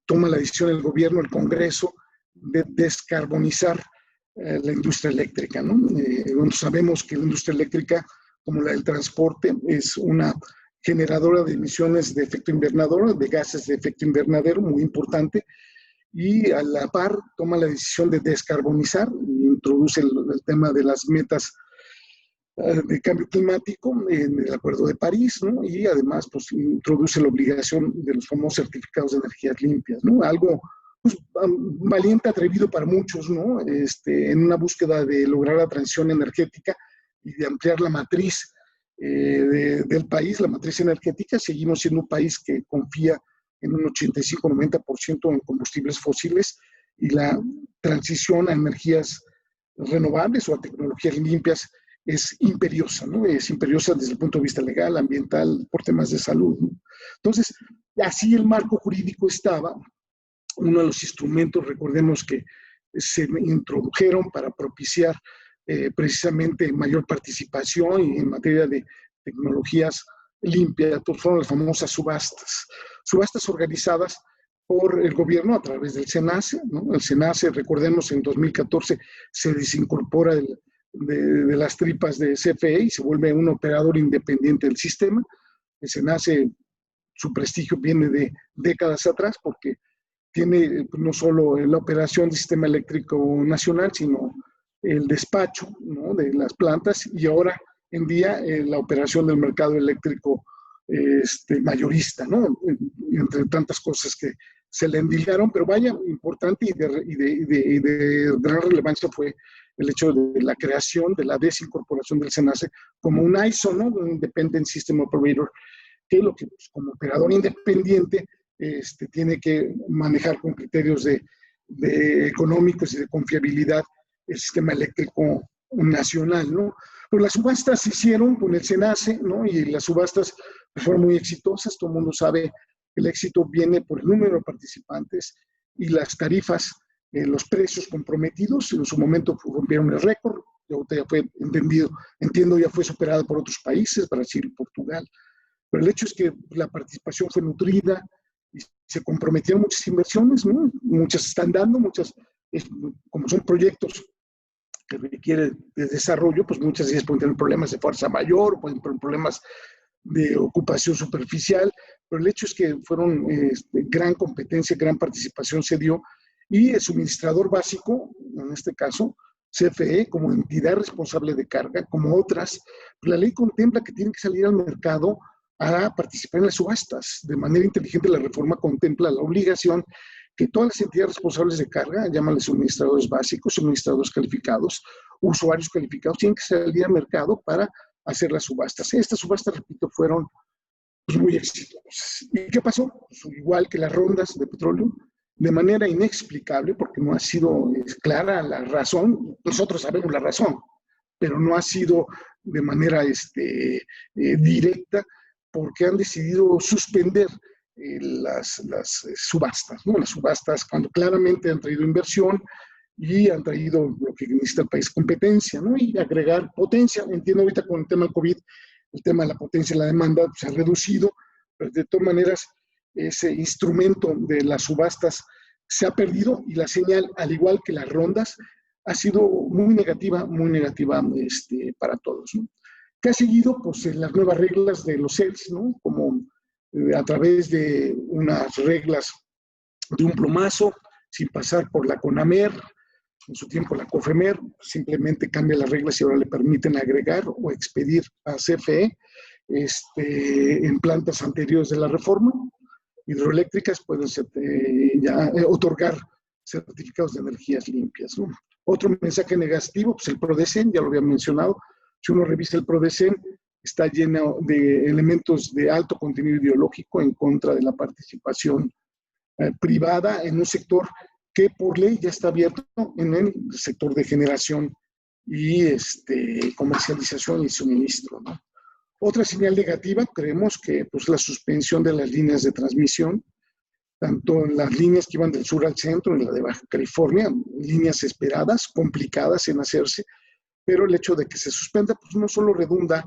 toma la decisión el gobierno, el Congreso, de descarbonizar la industria eléctrica, ¿no? Bueno, sabemos que la industria eléctrica, como la del transporte, es una generadora de emisiones de efecto invernadero, de gases de efecto invernadero muy importante, y a la par toma la decisión de descarbonizar y introduce el tema de las metas de cambio climático en el Acuerdo de París, ¿no? Y además pues introduce la obligación de los famosos certificados de energías limpias, ¿no? Algo pues, valiente, atrevido para muchos, ¿no? En una búsqueda de lograr la transición energética y de ampliar la matriz del país, la matriz energética. Seguimos siendo un país que confía en un 85-90% en combustibles fósiles, y la transición a energías renovables o a tecnologías limpias es imperiosa, ¿no? Es imperiosa desde el punto de vista legal, ambiental, por temas de salud, ¿no? Entonces, así el marco jurídico estaba. Uno de los instrumentos, recordemos que se introdujeron para propiciar precisamente mayor participación en materia de tecnologías limpias, fueron las famosas subastas organizadas por el gobierno a través del SENACE, ¿no? El SENACE, recordemos, en 2014 se desincorpora de las tripas de CFE y se vuelve un operador independiente del sistema. El SENACE, su prestigio viene de décadas atrás porque tiene no solo la operación del sistema eléctrico nacional, sino el despacho, ¿no?, de las plantas, y ahora en día la operación del mercado eléctrico mayorista, ¿no? Entre tantas cosas que se le endilgaron, pero vaya, importante y de gran relevancia fue el hecho de la creación, de la desincorporación del SENACE como un ISO, ¿no?, un Independent System Operator, que lo que pues, como operador independiente tiene que manejar con criterios de económicos y de confiabilidad el sistema eléctrico nacional, ¿no? Pero las subastas se hicieron con el SENACE, ¿no? Y las subastas pues, fueron muy exitosas. Todo el mundo sabe que el éxito viene por el número de participantes y las tarifas, los precios comprometidos. En su momento rompieron el récord, ya fue entiendo, ya fue superada por otros países, Brasil y Portugal. Pero el hecho es que la participación fue nutrida y se comprometieron muchas inversiones, ¿no? Muchas están dando, muchas, como son proyectos que requieren de desarrollo, pues muchas veces pueden tener problemas de fuerza mayor, pueden tener problemas de ocupación superficial, pero el hecho es que fueron gran competencia, gran participación se dio, y el suministrador básico, en este caso, CFE, como entidad responsable de carga, como otras, la ley contempla que tienen que salir al mercado a participar en las subastas. De manera inteligente, la reforma contempla la obligación que todas las entidades responsables de carga, llámale suministradores básicos, suministradores calificados, usuarios calificados, tienen que salir al mercado para hacer las subastas. Estas subastas, repito, fueron pues, muy exitosas. ¿Y qué pasó? Pues, igual que las rondas de petróleo, de manera inexplicable, porque no ha sido clara la razón, nosotros sabemos la razón, pero no ha sido de manera directa, porque han decidido suspender las subastas, ¿no? Las subastas cuando claramente han traído inversión y han traído lo que necesita el país, competencia, ¿no? Y agregar potencia. Entiendo ahorita con el tema del COVID, el tema de la potencia y la demanda pues, se ha reducido, pero de todas maneras ese instrumento de las subastas se ha perdido y la señal, al igual que las rondas, ha sido muy negativa para todos, ¿no? ¿Qué ha seguido? Pues las nuevas reglas de los CELS, ¿no? Como a través de unas reglas de un plumazo, sin pasar por la CONAMER, en su tiempo la COFEMER, simplemente cambia las reglas y ahora le permiten agregar o expedir a CFE en plantas anteriores de la reforma. Hidroeléctricas pueden otorgar certificados de energías limpias, ¿no? Otro mensaje negativo, pues el PRODECEN, ya lo había mencionado. Si uno revisa el PRODECEN, está lleno de elementos de alto contenido ideológico en contra de la participación privada en un sector que por ley ya está abierto en el sector de generación y comercialización y suministro, ¿no? Otra señal negativa, creemos que pues, la suspensión de las líneas de transmisión, tanto en las líneas que iban del sur al centro, en la de Baja California, líneas esperadas, complicadas en hacerse, pero el hecho de que se suspenda, pues no solo redunda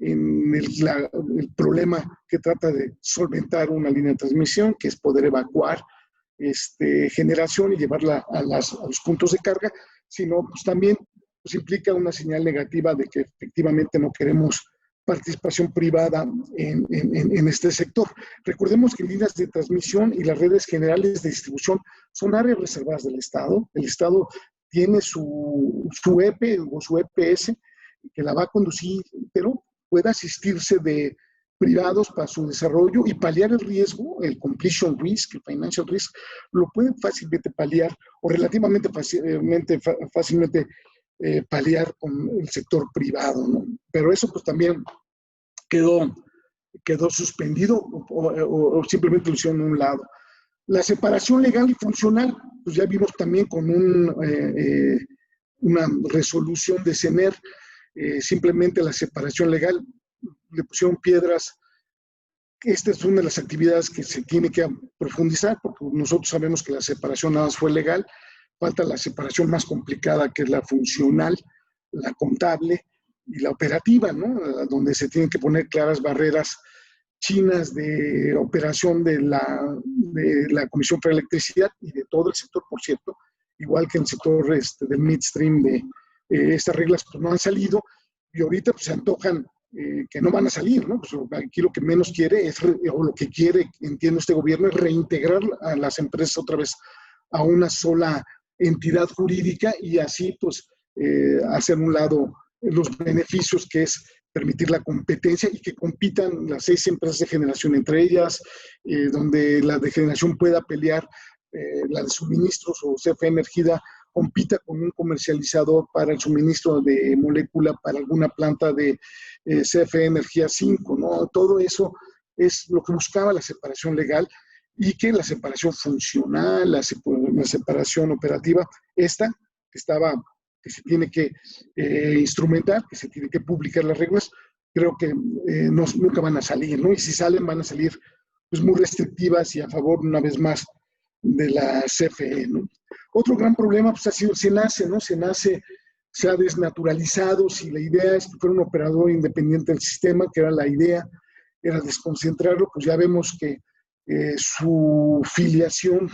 en el problema que trata de solventar una línea de transmisión, que es poder evacuar generación y llevarla a los puntos de carga, sino pues también pues, implica una señal negativa de que efectivamente no queremos participación privada en este sector. Recordemos que líneas de transmisión y las redes generales de distribución son áreas reservadas del Estado. El Estado tiene su EPE o su EPS que la va a conducir, pero puede asistirse de privados para su desarrollo y paliar el riesgo, el completion risk, el financial risk, lo pueden fácilmente paliar o relativamente fácilmente paliar con el sector privado, ¿no? Pero eso pues también quedó quedó suspendido o simplemente lo hicieron a un lado. La separación legal y funcional, pues ya vimos también con una resolución de CENER, simplemente la separación legal, le pusieron piedras. Esta es una de las actividades que se tiene que profundizar, porque nosotros sabemos que la separación nada más fue legal, falta la separación más complicada, que es la funcional, la contable y la operativa, ¿no? Donde se tienen que poner claras barreras chinas de operación de la Comisión Federal de Electricidad y de todo el sector, por cierto, igual que en el sector del midstream, estas reglas pues, no han salido y ahorita pues, se antojan que no van a salir, ¿no? Pues aquí lo que menos quiere es, o lo que quiere, entiendo este gobierno, es reintegrar a las empresas otra vez a una sola entidad jurídica y así pues hacer un lado los beneficios que es permitir la competencia y que compitan las 6 empresas de generación entre ellas, donde la de generación pueda pelear, la de suministros o CFE Energía compita con un comercializador para el suministro de molécula para alguna planta de CFE Energía 5, ¿no? Todo eso es lo que buscaba la separación legal y que la separación funcional, la separación operativa, esta que se tiene que instrumentar, que se tiene que publicar las reglas, creo que nunca van a salir, ¿no? Y si salen, van a salir pues, muy restrictivas y a favor, una vez más, de la CFE, ¿no? Otro gran problema pues, ha sido el SENACE, ¿no? SENACE se ha desnaturalizado. Si la idea es que fuera un operador independiente del sistema, que era la idea, era desconcentrarlo, pues ya vemos que su filiación,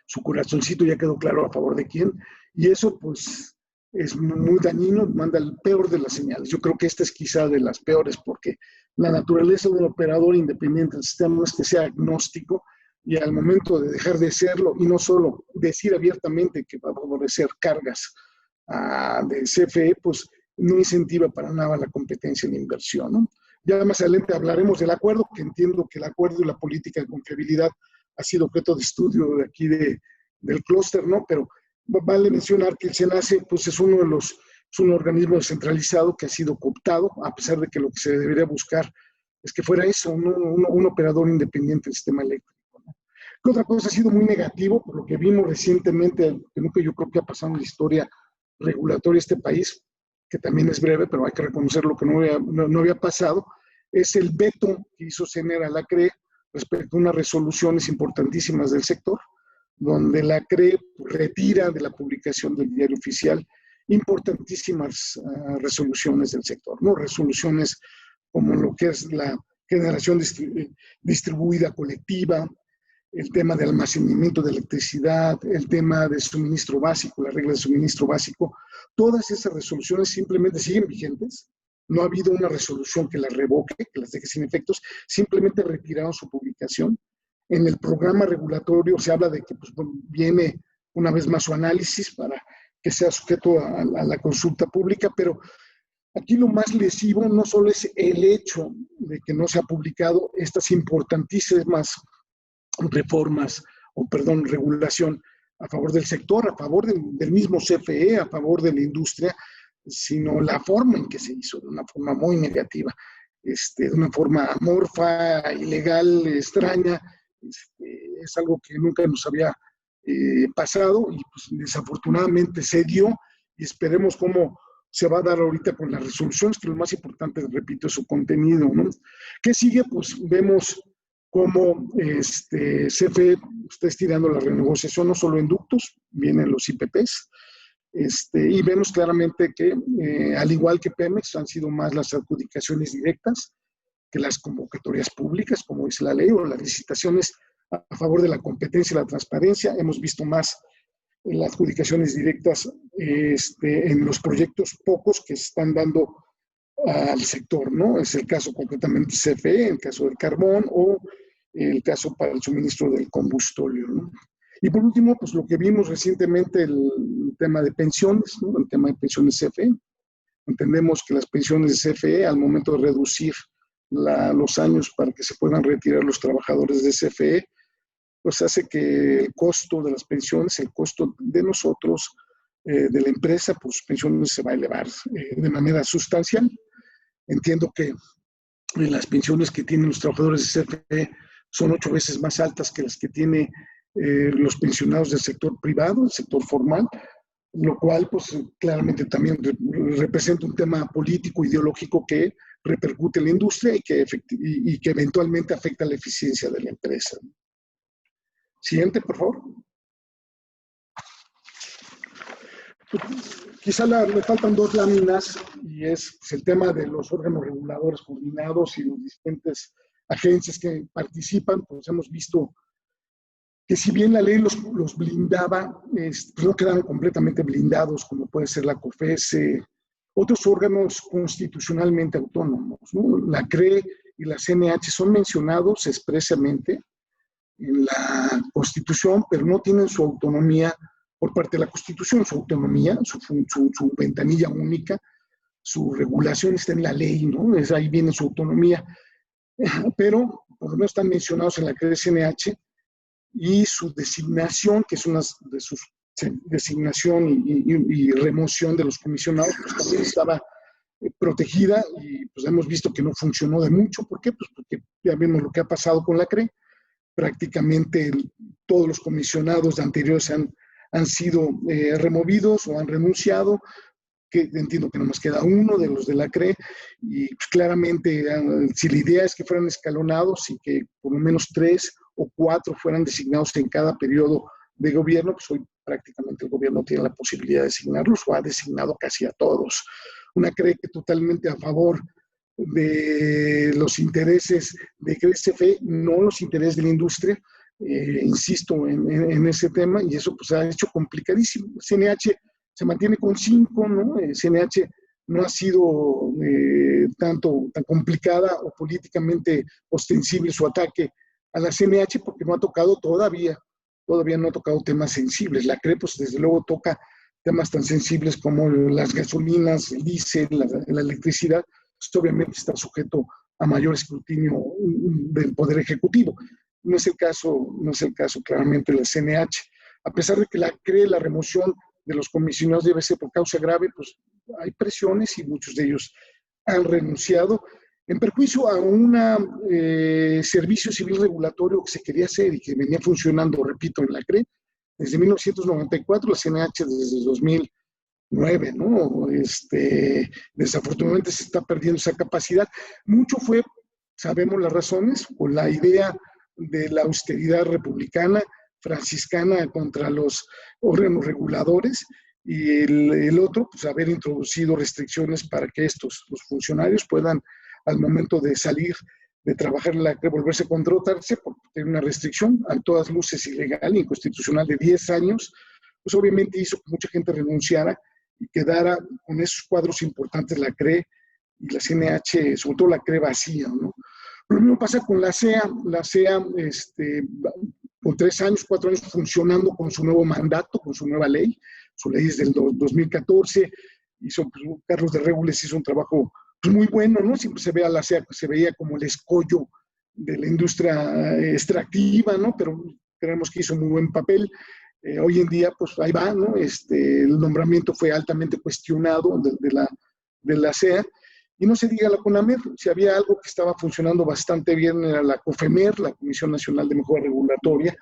su corazoncito ya quedó claro a favor de quién, y eso pues es muy dañino, manda el peor de las señales. Yo creo que esta es quizá de las peores, porque la naturaleza de un operador independiente del sistema es que sea agnóstico, y al momento de dejar de serlo, y no solo decir abiertamente que va a favorecer cargas de CFE, pues no incentiva para nada la competencia y la inversión, ¿no? Ya más adelante hablaremos del acuerdo, que entiendo que el acuerdo y la política de confiabilidad ha sido objeto de estudio de aquí del clúster, ¿no? Pero vale mencionar que el SENACE pues, es un organismo descentralizado que ha sido cooptado, a pesar de que lo que se debería buscar es que fuera eso, un operador independiente del sistema eléctrico, ¿no? Que otra cosa ha sido muy negativo, por lo que vimos recientemente, que nunca yo creo que ha pasado en la historia regulatoria de este país, que también es breve, pero hay que reconocer lo que no había pasado, es el veto que hizo CENER a la CRE respecto a unas resoluciones importantísimas del sector, donde la CRE retira de la publicación del diario oficial importantísimas resoluciones del sector, ¿no? Resoluciones como lo que es la generación distribuida colectiva, el tema de almacenamiento de electricidad, el tema de suministro básico, las reglas de suministro básico, todas esas resoluciones simplemente siguen vigentes. No ha habido una resolución que las revoque, que las deje sin efectos, simplemente retiraron su publicación. En el programa regulatorio se habla de que pues, viene una vez más su análisis para que sea sujeto a la consulta pública, pero aquí lo más lesivo no solo es el hecho de que no se ha publicado estas importantísimas regulación a favor del sector, a favor del mismo CFE, a favor de la industria, sino la forma en que se hizo, de una forma muy negativa, de una forma amorfa, ilegal, extraña. Es algo que nunca nos había pasado y pues, desafortunadamente se dio y esperemos cómo se va a dar ahorita con las resoluciones, que lo más importante, repito, es su contenido, ¿no? ¿Qué sigue? Pues vemos cómo CFE está estirando la renegociación no solo en ductos, vienen los IPPs, y vemos claramente que, al igual que Pemex, han sido más las adjudicaciones directas que las convocatorias públicas, como dice la ley, o las licitaciones a favor de la competencia y la transparencia. Hemos visto más las adjudicaciones directas en los proyectos pocos que se están dando al sector, ¿no? Es el caso concretamente CFE, el caso del carbón o el caso para el suministro del combustorio, ¿no? Y por último, pues lo que vimos recientemente, el tema de pensiones, ¿no? El tema de pensiones CFE. Entendemos que las pensiones de CFE, al momento de reducir los años para que se puedan retirar los trabajadores de CFE, pues hace que el costo de las pensiones, el costo de nosotros, de la empresa, pues pensiones se va a elevar de manera sustancial. Entiendo que Las pensiones que tienen los trabajadores de CFE son 8 veces más altas que las que tiene los pensionados del sector privado, el sector formal, lo cual pues claramente también representa un tema político, ideológico que repercute en la industria y que eventualmente afecta la eficiencia de la empresa. Siguiente, por favor. Quizá le faltan 2 láminas y es pues, el tema de los órganos reguladores coordinados y los diferentes agencias que participan. Pues hemos visto que si bien la ley los blindaba, pues no quedaron completamente blindados, como puede ser la COFESE, otros órganos constitucionalmente autónomos, ¿no? La CRE y la CNH son mencionados expresamente en la Constitución, pero no tienen su autonomía por parte de la Constitución, su autonomía, su ventanilla única, su regulación está en la ley, ¿no? Ahí viene su autonomía, pero por lo menos están mencionados en la CNH y su designación, que es una de sus designación y remoción de los comisionados, pues también estaba protegida y pues hemos visto que no funcionó de mucho. ¿Por qué? Pues porque ya vimos lo que ha pasado con la CRE. Prácticamente todos los comisionados anteriores han sido removidos o han renunciado, que entiendo que nomás queda uno de los de la CRE, y pues claramente si la idea es que fueran escalonados y que por lo menos 3 o 4 fueran designados en cada periodo de gobierno, pues hoy prácticamente el gobierno tiene la posibilidad de designarlos o ha designado casi a todos. Una CRE que totalmente a favor de los intereses de CFE, no los intereses de la industria, insisto en ese tema, y eso pues ha hecho complicadísimo. CNH se mantiene con 5, ¿no? CNH no ha sido tan complicada o políticamente ostensible su ataque a la CNH porque no ha tocado todavía no ha tocado temas sensibles. La CRE, pues desde luego toca temas tan sensibles como las gasolinas, el diésel, la electricidad, pues, obviamente está sujeto a mayor escrutinio del Poder Ejecutivo. No es el caso claramente de la CNH. A pesar de que la CRE, la remoción de los comisionados debe ser por causa grave, pues hay presiones y muchos de ellos han renunciado en perjuicio a un servicio civil regulatorio que se quería hacer y que venía funcionando, repito, en la CRE desde 1994, la CNH desde 2009, ¿no? Desafortunadamente se está perdiendo esa capacidad. Mucho fue, sabemos las razones, con la idea de la austeridad republicana, franciscana contra los órganos reguladores, y el otro, pues haber introducido restricciones para que los funcionarios puedan, al momento de salir de trabajar en la CRE, volverse a contratarse, porque tiene una restricción a todas luces ilegal e inconstitucional de 10 años, pues obviamente hizo que mucha gente renunciara y quedara con esos cuadros importantes la CRE y la CNH, sobre todo la CRE vacía, ¿no? Lo mismo pasa con la CEA, con 3 años, 4 años funcionando con su nuevo mandato, con su nueva ley. Su ley es del 2014, Carlos de Regules hizo un trabajo pues, muy bueno, ¿no? Siempre se ve a la CEA, se veía como el escollo de la industria extractiva, ¿no? Pero creemos que hizo muy buen papel. Hoy en día, pues ahí va, ¿no? El nombramiento fue altamente cuestionado de la CEA. Y no se diga la CONAMER, si había algo que estaba funcionando bastante bien era la COFEMER, la Comisión Nacional de Mejora Regulatoria,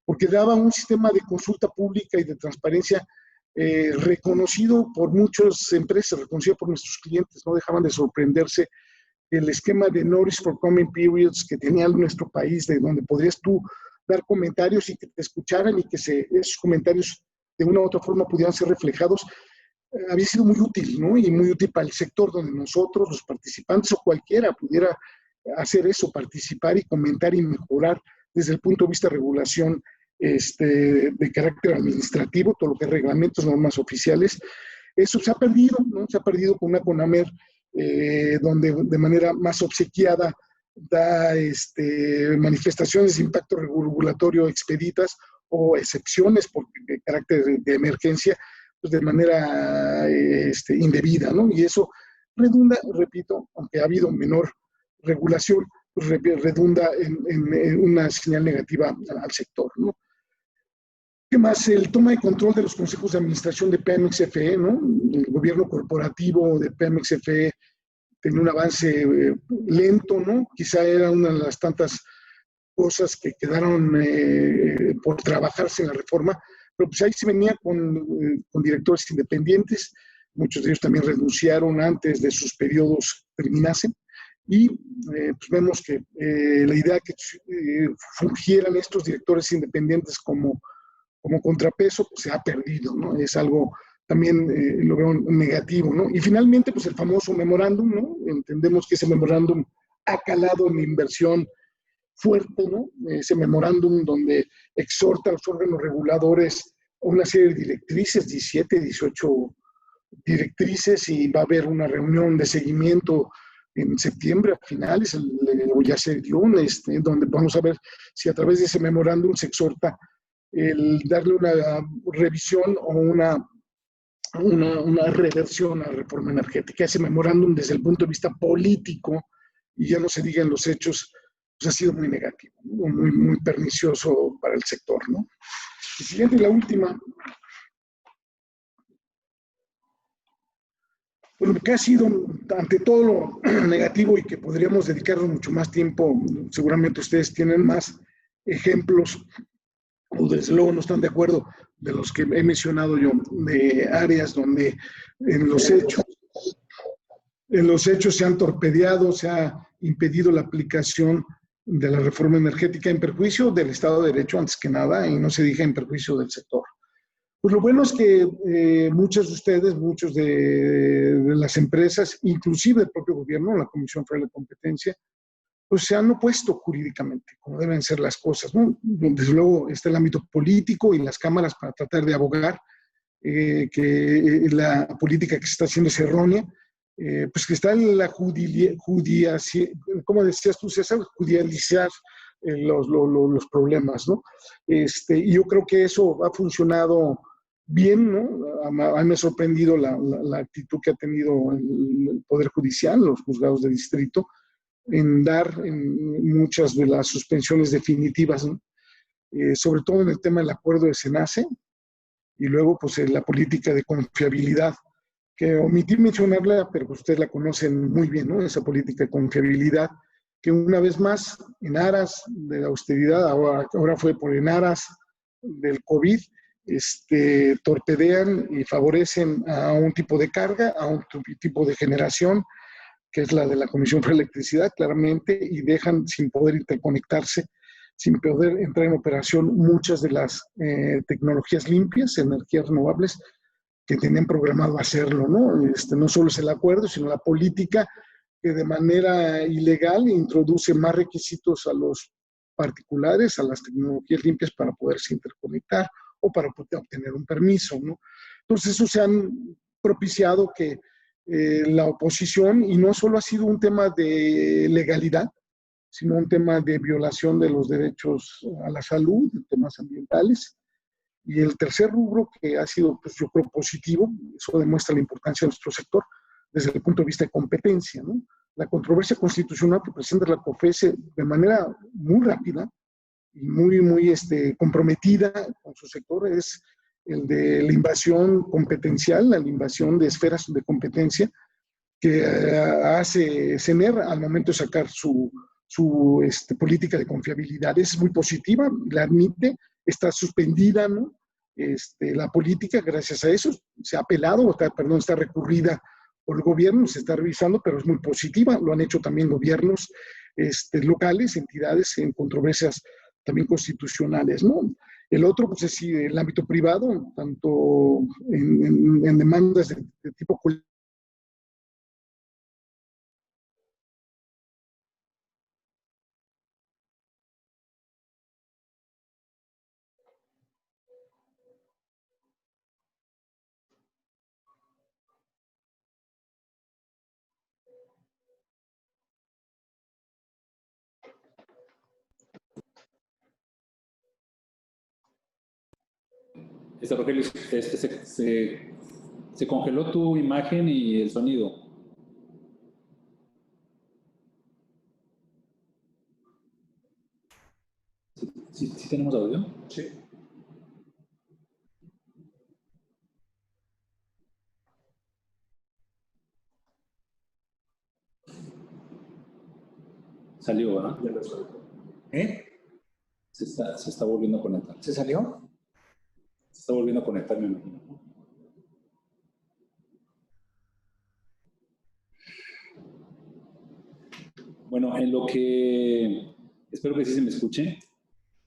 porque daba un sistema de consulta pública y de transparencia reconocido por muchas empresas, reconocido por nuestros clientes. No dejaban de sorprenderse el esquema de Notice for Comment Periods que tenía nuestro país, de donde podrías tú dar comentarios y que te escucharan y que esos comentarios de una u otra forma pudieran ser reflejados. Había sido muy útil, ¿no? Y muy útil para el sector donde nosotros, los participantes o cualquiera pudiera hacer eso, participar y comentar y mejorar desde el punto de vista de regulación de carácter administrativo, todo lo que es reglamentos, normas oficiales. Eso se ha perdido, ¿no? Se ha perdido con una CONAMER donde de manera más obsequiada da manifestaciones de impacto regulatorio expeditas o excepciones por carácter de emergencia, pues de manera indebida, ¿no? Y eso redunda, repito, aunque ha habido menor regulación, pues redunda en una señal negativa al sector, ¿no? ¿Qué más? El toma de control de los consejos de administración de Pemex CFE, ¿no? El gobierno corporativo de Pemex CFE tenía un avance lento, ¿no? Quizá era una de las tantas cosas que quedaron por trabajarse en la reforma, pero pues ahí se venía con directores independientes, muchos de ellos también renunciaron antes de sus periodos terminasen, y pues vemos que la idea que fungieran estos directores independientes como contrapeso, pues se ha perdido, ¿no? Es algo también lo veo negativo, ¿no? Y finalmente, pues el famoso memorándum, ¿no? Entendemos que ese memorándum ha calado en la inversión fuerte, ¿no? Ese memorándum donde exhorta a los órganos reguladores a una serie de directrices, 17, 18 directrices, y va a haber una reunión de seguimiento en septiembre a finales, o ya se dio, donde vamos a ver si a través de ese memorándum se exhorta el darle una revisión o una reversión a la reforma energética. Ese memorándum desde el punto de vista político, y ya no se diga en los hechos, pues ha sido muy negativo, ¿no? Muy pernicioso para el sector, ¿no? Y siguiente, la última. Bueno, que ha sido, ante todo lo negativo y que podríamos dedicarnos mucho más tiempo, seguramente ustedes tienen más ejemplos, o desde luego no están de acuerdo, de los que he mencionado yo, de áreas donde en los hechos se han torpedeado, se ha impedido la aplicación de la reforma energética en perjuicio del Estado de Derecho, antes que nada, y no se diga en perjuicio del sector. Pues lo bueno es que muchos de ustedes, muchos de las empresas, inclusive el propio gobierno, la Comisión Federal de Competencia, pues se han opuesto jurídicamente, como deben ser las cosas, ¿no? Desde luego está el ámbito político y las cámaras para tratar de abogar que la política que se está haciendo es errónea, pues que está en la ¿cómo decías tú, César? Judicializar los problemas, ¿no? Y yo creo que eso ha funcionado bien, ¿no? A mí me ha sorprendido la actitud que ha tenido el Poder Judicial, los juzgados de distrito, en dar en muchas de las suspensiones definitivas, ¿no? Sobre todo en el tema del acuerdo de SENACE, y luego pues la política de confiabilidad, que omití mencionarla, pero ustedes la conocen muy bien, ¿no? Esa política de confiabilidad, que una vez más, en aras de la austeridad, ahora fue por en aras del COVID, torpedean y favorecen a un tipo de carga, a un tipo de generación, que es la de la Comisión Federal de Electricidad, claramente, y dejan sin poder interconectarse, sin poder entrar en operación muchas de las tecnologías limpias, energías renovables, que tenían programado hacerlo, ¿no? No solo es el acuerdo, sino la política que de manera ilegal introduce más requisitos a los particulares, a las tecnologías limpias para poderse interconectar o para poder obtener un permiso, ¿no? Entonces, eso se han propiciado que la oposición, y no solo ha sido un tema de legalidad, sino un tema de violación de los derechos a la salud, de temas ambientales. Y el tercer rubro, que ha sido, pues, yo creo, positivo, eso demuestra la importancia de nuestro sector desde el punto de vista de competencia, ¿no? La controversia constitucional que presenta la COFESE de manera muy rápida y muy comprometida con su sector es el de la invasión competencial, la invasión de esferas de competencia que hace CENER al momento de sacar su política de confiabilidad. Es muy positiva, la admite, está suspendida, ¿no? La política, gracias a eso, se ha apelado, está recurrida por el gobierno, se está revisando, pero es muy positiva. Lo han hecho también gobiernos locales, entidades en controversias también constitucionales, ¿no? El otro, pues es el ámbito privado, tanto en demandas de tipo colectivo. Rogelio, se congeló tu imagen y el sonido. ¿Sí tenemos audio? Sí. Salió, ¿verdad? ¿Eh? Se está volviendo a conectar. ¿Se salió? Se está volviendo a conectar, me imagino. Bueno, en lo que... Espero que sí se me escuche.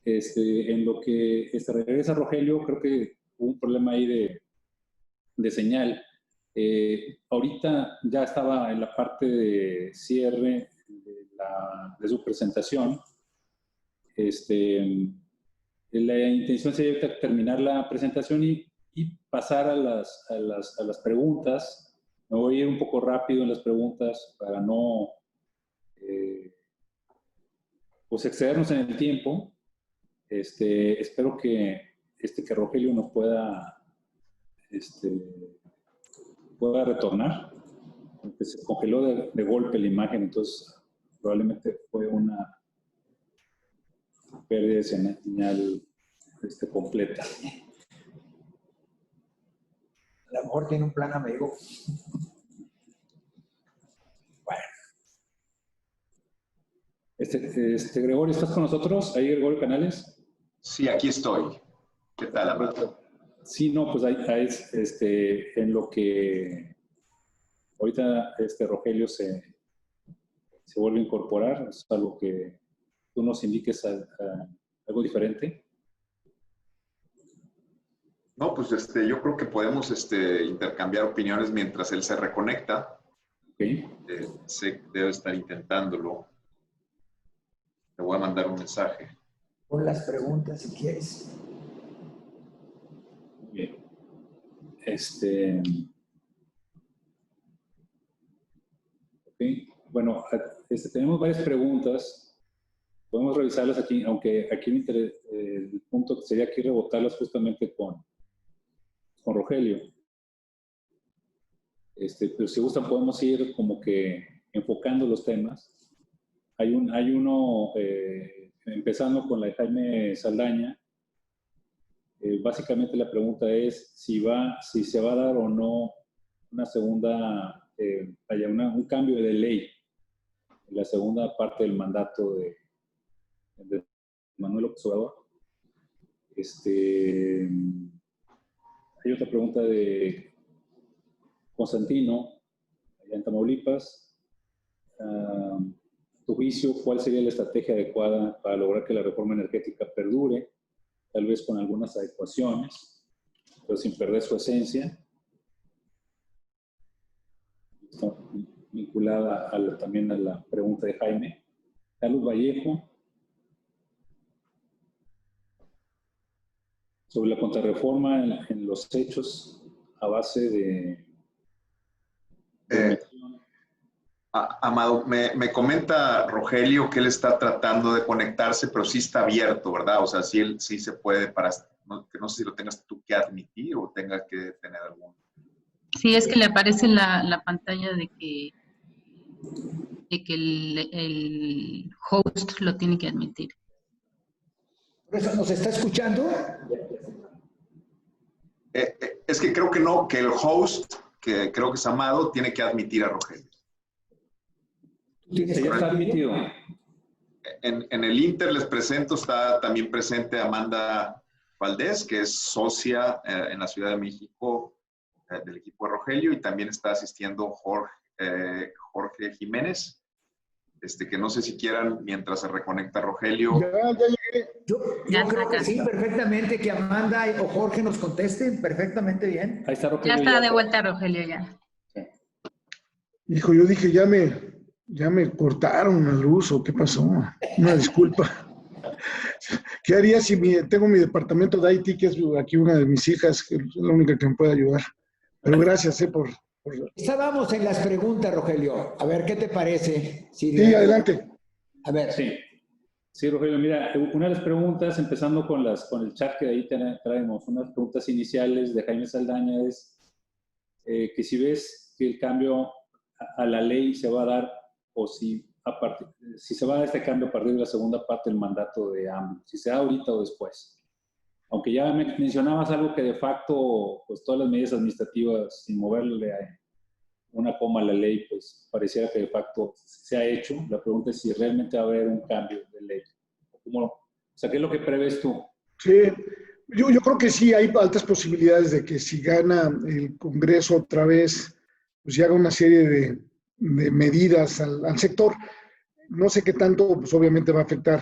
En lo que regresa Rogelio, creo que hubo un problema ahí de señal. Ahorita ya estaba en la parte de cierre de su presentación. La intención sería terminar la presentación y pasar a las preguntas. Me voy a ir un poco rápido en las preguntas para no pues excedernos en el tiempo. Espero que Rogelio nos pueda retornar, porque se congeló de golpe la imagen, entonces probablemente fue una pérdida de señal completa. A lo mejor tiene un plan amigo. Bueno. Gregorio, ¿estás con nosotros? ¿Ahí, Gregorio Canales? Sí, aquí estoy. ¿Qué tal, Amado? Sí, no, pues ahí en lo que ahorita Rogelio se vuelve a incorporar, es algo que tú nos indiques algo diferente. No, pues yo creo que podemos intercambiar opiniones mientras él se reconecta. Okay. Sé que debe estar intentándolo. Te voy a mandar un mensaje. Pon las preguntas si quieres. Bien. Okay. Bueno, tenemos varias preguntas. Podemos revisarlas aquí, aunque aquí el punto sería aquí rebotarlas justamente con Rogelio. Pero si gustan podemos ir como que enfocando los temas. Hay uno, empezando con la de Jaime Saldaña. Básicamente la pregunta es si se va a dar o no una segunda, un cambio de ley en la segunda parte del mandato de Manuel López Obrador. Hay otra pregunta de Constantino, allá en Tamaulipas. Tu juicio, ¿cuál sería la estrategia adecuada para lograr que la reforma energética perdure? Tal vez con algunas adecuaciones, pero sin perder su esencia. Está vinculada también a la pregunta de Jaime. Carlos Vallejo, sobre la contrarreforma en los hechos a base de Amado, me comenta Rogelio que él está tratando de conectarse, pero sí está abierto, ¿verdad? O sea, sí se puede no sé si lo tengas tú que admitir o tengas que tener algún... Sí, es que le aparece la pantalla de que el host lo tiene que admitir. ¿Por eso nos está escuchando? Es que creo que no, que el host, que creo que es Amado, tiene que admitir a Rogelio. Ya está admitido. En el Inter les presento, está también presente Amanda Valdés, que es socia en la Ciudad de México del equipo de Rogelio, y también está asistiendo Jorge Jiménez, que no sé si quieran, mientras se reconecta Rogelio. Ya llegué. Yo creo que sí, perfectamente, que Amanda o Jorge nos contesten perfectamente bien. Ahí está Rogelio. Ya está de vuelta Rogelio ya. Hijo, yo dije, ya me cortaron la luz o qué pasó. Una disculpa. ¿Qué haría si tengo mi departamento de IT, que es aquí una de mis hijas, que es la única que me puede ayudar? Pero gracias por... Estábamos en las preguntas, Rogelio. A ver, ¿qué te parece? Sí, adelante. A ver. Sí, Rogelio, mira, una de las preguntas, empezando con el chat que de ahí traemos, unas preguntas iniciales de Jaime Saldaña es que si ves que el cambio a la ley se va a dar o si se va a dar este cambio a partir de la segunda parte del mandato de AMLO, si se da ahorita o después. Aunque ya mencionabas algo que de facto, pues todas las medidas administrativas, sin moverle una coma a la ley, pues pareciera que de facto se ha hecho. La pregunta es si realmente va a haber un cambio de ley. O sea, ¿qué es lo que prevés tú? Sí, yo creo que sí hay altas posibilidades de que si gana el Congreso otra vez, pues ya haga una serie de medidas al sector. No sé qué tanto, pues obviamente va a afectar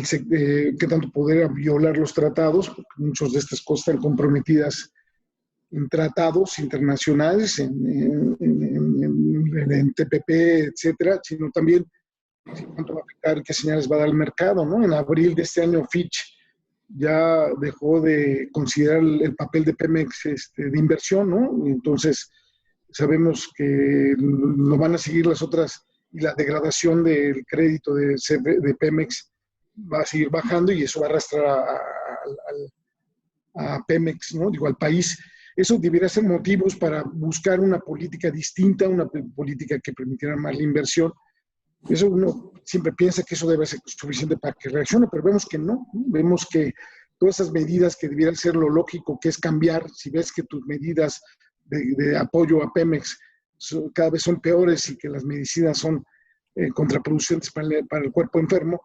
qué tanto poder violar los tratados, porque muchas de estas cosas están comprometidas en tratados internacionales, en TPP, etcétera, sino también cuánto va a afectar, qué señales va a dar el mercado, ¿no? En abril de este año, Fitch ya dejó de considerar el papel de Pemex de inversión, ¿no? Entonces, sabemos que lo van a seguir las otras, y la degradación del crédito de Pemex va a seguir bajando y eso va a arrastrar a Pemex, ¿no? Digo, al país. Eso debería ser motivos para buscar una política distinta, una política que permitiera más la inversión. Eso uno siempre piensa que eso debe ser suficiente para que reaccione, pero vemos que no. Vemos que todas esas medidas que debieran ser lo lógico, que es cambiar, si ves que tus medidas de apoyo a Pemex cada vez son peores y que las medicinas son contraproducentes para el cuerpo enfermo,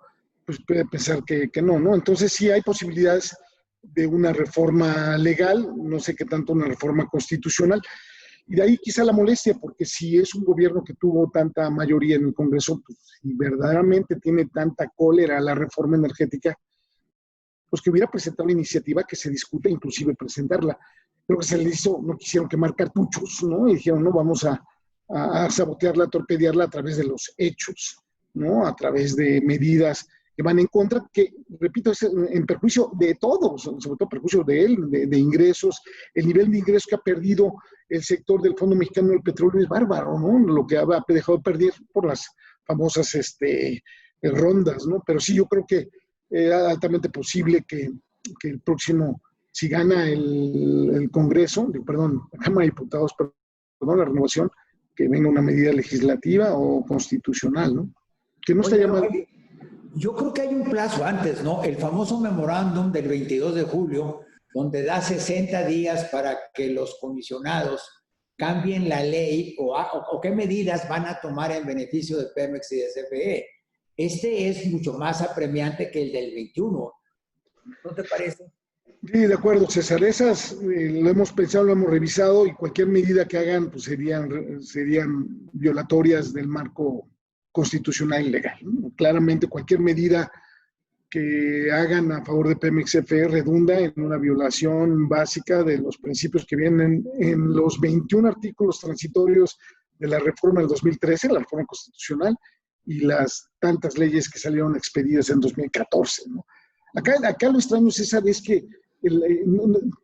pues puede pensar que no, ¿no? Entonces sí hay posibilidades de una reforma legal, no sé qué tanto una reforma constitucional, y de ahí quizá la molestia, porque si es un gobierno que tuvo tanta mayoría en el Congreso, pues, y verdaderamente tiene tanta cólera a la reforma energética, pues que hubiera presentado una iniciativa que se discute, inclusive presentarla. Creo que se les hizo, no quisieron quemar cartuchos, ¿no? Y dijeron, no, vamos a sabotearla, a torpedearla a través de los hechos, ¿no? A través de medidas que van en contra, que, repito, es en perjuicio de todos, sobre todo perjuicio de él, de ingresos. El nivel de ingresos que ha perdido el sector del Fondo Mexicano del Petróleo es bárbaro, ¿no? Lo que ha dejado de perder por las famosas rondas, ¿no? Pero sí, yo creo que era altamente posible que el próximo, si gana el Congreso, perdón, la Cámara de Diputados, perdón, la renovación, que venga una medida legislativa o constitucional, ¿no? Que no está llamado. Yo creo que hay un plazo antes, ¿no? El famoso memorándum del 22 de julio, donde da 60 días para que los comisionados cambien la ley o qué medidas van a tomar en beneficio de Pemex y de CFE. Este es mucho más apremiante que el del 21. ¿No te parece? Sí, de acuerdo, César. Esas lo hemos pensado, lo hemos revisado y cualquier medida que hagan pues serían violatorias del marco constitucional y legal, ¿no? Claramente cualquier medida que hagan a favor de Pemex-CFE redunda en una violación básica de los principios que vienen en los 21 artículos transitorios de la reforma del 2013, la reforma constitucional, y las tantas leyes que salieron expedidas en 2014, ¿no? Acá lo extraño, César, es que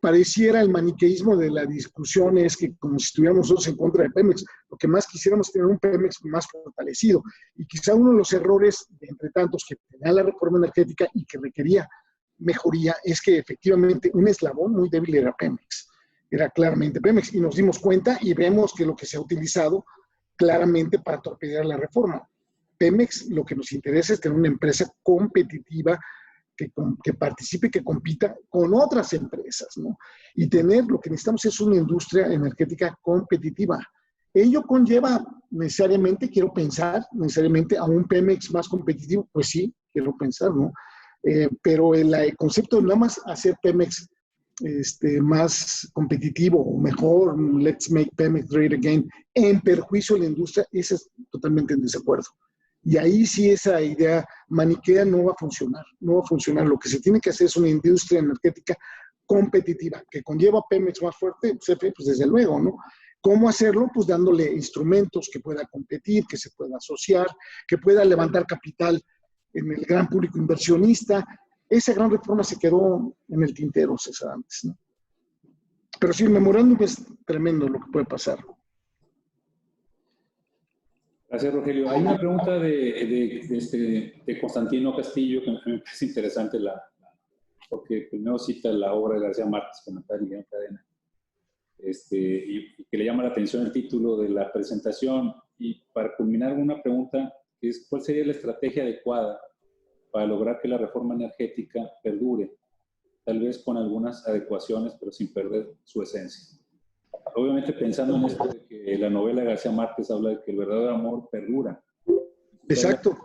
pareciera el maniqueísmo de la discusión es que como si estuviéramos nosotros en contra de Pemex, lo que más quisiéramos tener un Pemex más fortalecido. Y quizá uno de los errores, entre tantos, que tenía la reforma energética y que requería mejoría, es que efectivamente un eslabón muy débil era Pemex. Era claramente Pemex. Y nos dimos cuenta y vemos que lo que se ha utilizado claramente para torpedear la reforma. Pemex, lo que nos interesa es tener una empresa competitiva que participe, que compita con otras empresas, ¿no? Y lo que necesitamos es una industria energética competitiva. Ello conlleva necesariamente, quiero pensar, a un Pemex más competitivo, pues sí, quiero pensar, ¿no? Pero el concepto de nada más hacer Pemex más competitivo o mejor, let's make Pemex great again, en perjuicio de la industria, ese es totalmente en desacuerdo. Y ahí sí esa idea maniquea no va a funcionar, no va a funcionar. Lo que se tiene que hacer es una industria energética competitiva, que conlleva Pemex más fuerte, CFE, pues desde luego, ¿no? ¿Cómo hacerlo? Pues dándole instrumentos que pueda competir, que se pueda asociar, que pueda levantar capital en el gran público inversionista. Esa gran reforma se quedó en el tintero, César, antes, ¿no? Pero sí, el memorándum es tremendo lo que puede pasar. Gracias, Rogelio. Hay una pregunta de Constantino Castillo que me parece interesante, porque primero cita la obra de García Márquez, Comentario en Cadena, y que le llama la atención el título de la presentación. Y para culminar, una pregunta es, ¿cuál sería la estrategia adecuada para lograr que la reforma energética perdure? Tal vez con algunas adecuaciones, pero sin perder su esencia. obviamente pensando en esto de que la novela de García Márquez habla de que el verdadero amor perdura. Exacto.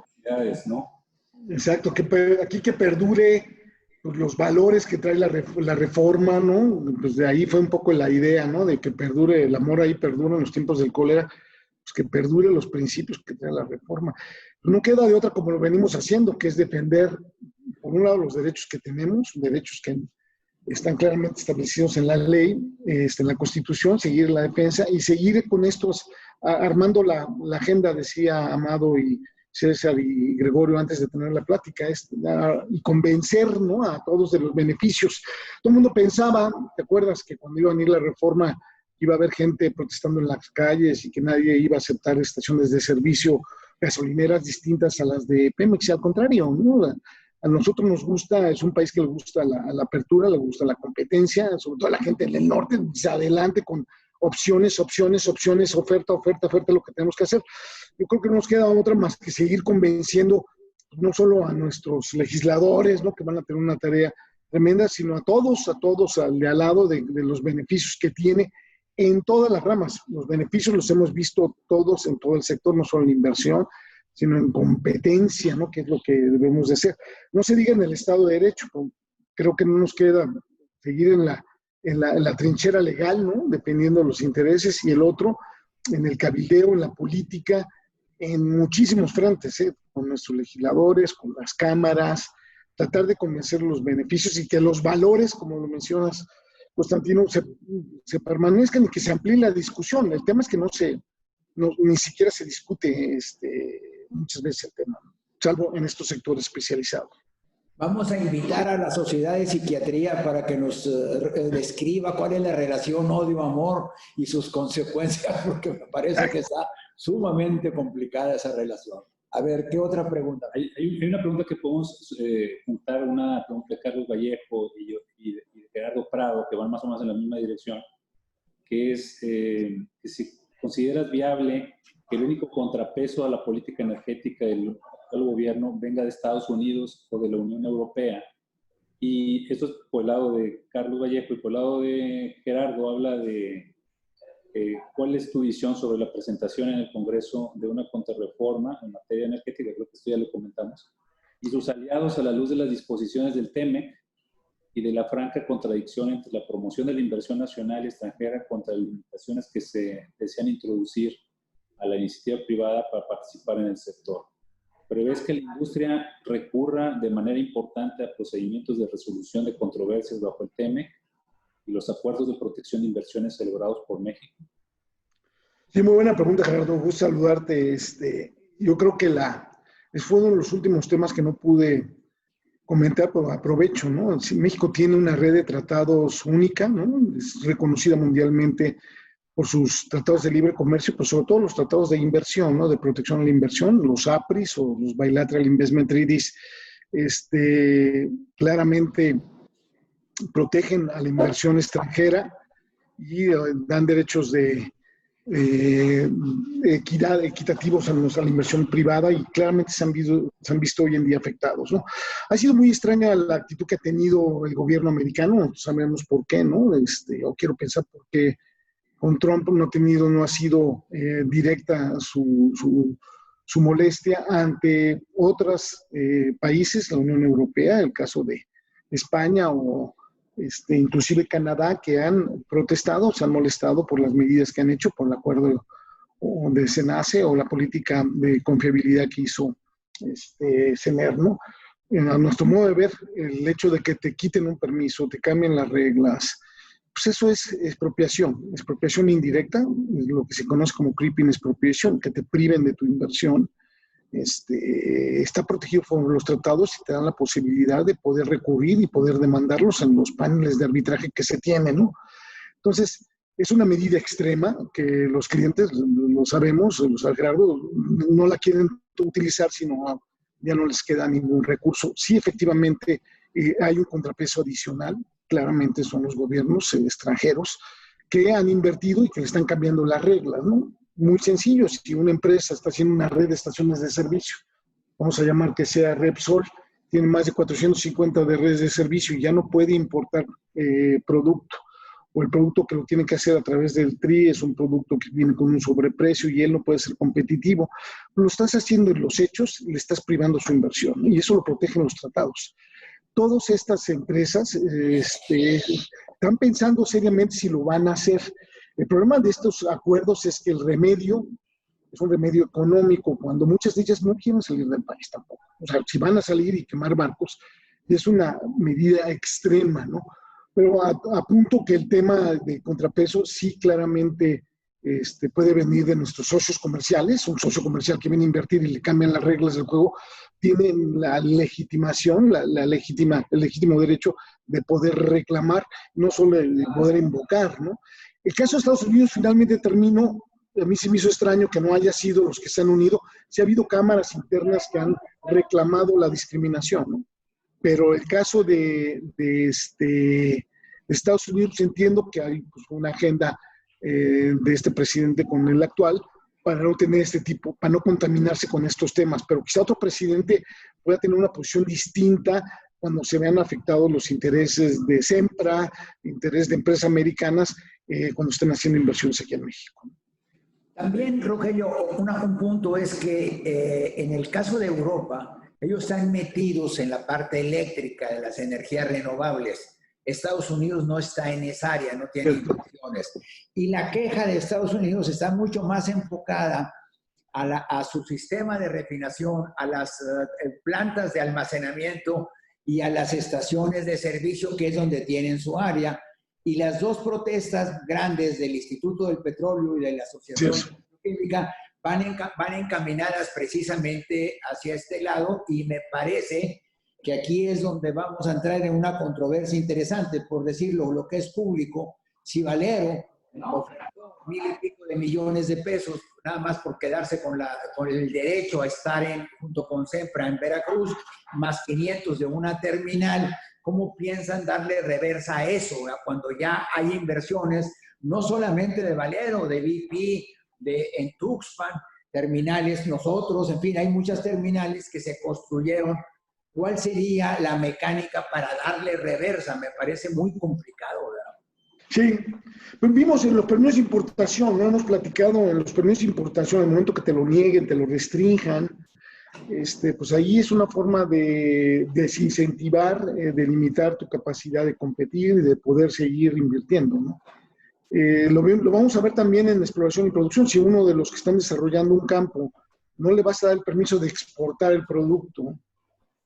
¿No? Exacto, aquí que perdure pues, los valores que trae la reforma, ¿no? Pues de ahí fue un poco la idea, ¿no? De que perdure, el amor ahí perdura en los tiempos del cólera, pues que perdure los principios que trae la reforma. No queda de otra como lo venimos haciendo, que es defender, por un lado, los derechos que tenemos, derechos que están claramente establecidos en la ley, en la Constitución, seguir la defensa y seguir con estos, armando la agenda, decía Amado y César y Gregorio antes de tener la plática, y convencer, ¿no?, a todos de los beneficios. Todo el mundo pensaba, ¿te acuerdas?, que cuando iba a venir la reforma iba a haber gente protestando en las calles y que nadie iba a aceptar estaciones de servicio gasolineras distintas a las de Pemex, y al contrario, ¿no? A nosotros nos gusta, es un país que le gusta la apertura, le gusta la competencia, sobre todo a la gente en el norte, dice adelante con opciones, oferta, lo que tenemos que hacer. Yo creo que no nos queda otra más que seguir convenciendo no solo a nuestros legisladores, ¿no?, que van a tener una tarea tremenda, sino a todos al de al lado de los beneficios que tiene en todas las ramas. Los beneficios los hemos visto todos en todo el sector, no solo en inversión, sino en competencia, ¿no?, que es lo que debemos de hacer. No se diga en el Estado de Derecho, creo que no nos queda seguir en la trinchera legal, ¿no?, dependiendo de los intereses, y el otro en el cabildeo, en la política, en muchísimos frentes, con nuestros legisladores, con las cámaras, tratar de convencer los beneficios y que los valores, como lo mencionas, Constantino, se permanezcan y que se amplíe la discusión. El tema es que ni siquiera se discute muchas veces el tema, salvo en estos sectores especializados. Vamos a invitar a la Sociedad de Psiquiatría para que nos describa cuál es la relación odio-amor y sus consecuencias, porque me parece que está sumamente complicada esa relación. A ver, ¿qué otra pregunta? Hay una pregunta que podemos juntar, una pregunta de Carlos Vallejo y de Gerardo Prado, que van más o menos en la misma dirección, que es que si consideras viable que el único contrapeso a la política energética del gobierno venga de Estados Unidos o de la Unión Europea. Y esto es por el lado de Carlos Vallejo, y por el lado de Gerardo habla de cuál es tu visión sobre la presentación en el Congreso de una contrarreforma en materia energética, creo que esto ya lo comentamos, y sus aliados a la luz de las disposiciones del TEMEC y de la franca contradicción entre la promoción de la inversión nacional y extranjera contra las limitaciones que se desean introducir a la iniciativa privada para participar en el sector. ¿Prevés que la industria recurra de manera importante a procedimientos de resolución de controversias bajo el TEMEC y los acuerdos de protección de inversiones celebrados por México? Sí, muy buena pregunta, Gerardo. Un gusto saludarte. Yo creo que fue uno de los últimos temas que no pude comentar, pero aprovecho, ¿no? México tiene una red de tratados única, ¿no? Es reconocida mundialmente por sus tratados de libre comercio, pero sobre todo los tratados de inversión, ¿no?, de protección a la inversión, los APRIs o los Bilateral Investment Treaties, claramente protegen a la inversión extranjera y dan derechos de equitativos a la inversión privada, y claramente se han visto hoy en día afectados, ¿no? Ha sido muy extraña la actitud que ha tenido el gobierno americano, sabemos por qué, ¿no? O quiero pensar por qué con Trump no ha sido directa su molestia ante otros países, la Unión Europea, el caso de España o inclusive Canadá, que han protestado, se han molestado por las medidas que han hecho, por el acuerdo de SENACE o la política de confiabilidad que hizo CENER, ¿no? A nuestro modo de ver, el hecho de que te quiten un permiso, te cambien las reglas, pues eso es expropiación indirecta, es lo que se conoce como creeping expropriation, que te priven de tu inversión. Está protegido por los tratados y te dan la posibilidad de poder recurrir y poder demandarlos en los paneles de arbitraje que se tienen, ¿no? Entonces, es una medida extrema que los clientes, lo sabemos, Gerardo, no la quieren utilizar, sino ya no les queda ningún recurso. Sí, efectivamente, hay un contrapeso adicional. Claramente son los gobiernos extranjeros que han invertido y que le están cambiando las reglas, ¿no? Muy sencillo, si una empresa está haciendo una red de estaciones de servicio, vamos a llamar que sea Repsol, tiene más de 450 de redes de servicio y ya no puede importar producto, o el producto que lo tiene que hacer a través del TRI es un producto que viene con un sobreprecio y él no puede ser competitivo. Lo estás haciendo en los hechos, le estás privando su inversión, ¿no? Y eso lo protegen los tratados. Todas estas empresas están pensando seriamente si lo van a hacer. El problema de estos acuerdos es que el remedio es un remedio económico, cuando muchas de ellas no quieren salir del país tampoco. O sea, si van a salir y quemar barcos, es una medida extrema, ¿no? Pero apunto que el tema de contrapeso sí claramente puede venir de nuestros socios comerciales. Un socio comercial que viene a invertir y le cambian las reglas del juego, tienen la legitimación, el legítimo derecho de poder reclamar, no solo de poder invocar, ¿no? El caso de Estados Unidos finalmente terminó. A mí se me hizo extraño que no haya sido los que se han unido. Sí ha habido cámaras internas que han reclamado la discriminación, ¿no? Pero el caso de Estados Unidos, entiendo que hay pues, una agenda de este presidente con el actual para no tener para no contaminarse con estos temas. Pero quizá otro presidente pueda tener una posición distinta cuando se vean afectados los intereses de Sempra, interés de empresas americanas, cuando estén haciendo inversiones aquí en México. También, Rogelio, un punto es que en el caso de Europa, ellos están metidos en la parte eléctrica de las energías renovables. Estados Unidos no está en esa área, no tiene inversiones. Y la queja de Estados Unidos está mucho más enfocada a su sistema de refinación, a las plantas de almacenamiento y a las estaciones de servicio, que es donde tienen su área. Y las dos protestas grandes del Instituto del Petróleo y de la Asociación Química van encaminadas precisamente hacia este lado, y me parece que aquí es donde vamos a entrar en una controversia interesante, por decirlo, lo que es público. Si Valero ofreció 1,000 y pico de millones de pesos nada más por quedarse con el derecho a estar junto con Sempra en Veracruz, más 500 de una terminal, ¿cómo piensan darle reversa a eso? Cuando ya hay inversiones, no solamente de Valero, de BP, en Tuxpan, terminales, nosotros, en fin, hay muchas terminales que se construyeron. ¿Cuál sería la mecánica para darle reversa? Me parece muy complicado, ¿verdad? Sí, pues vimos en los permisos de importación, ¿no? Hemos platicado en los permisos de importación, en el momento que te lo nieguen, te lo restrinjan, pues ahí es una forma de desincentivar, de limitar tu capacidad de competir y de poder seguir invirtiendo, ¿no? Lo vamos a ver también en exploración y producción. Si uno de los que están desarrollando un campo no le vas a dar el permiso de exportar el producto,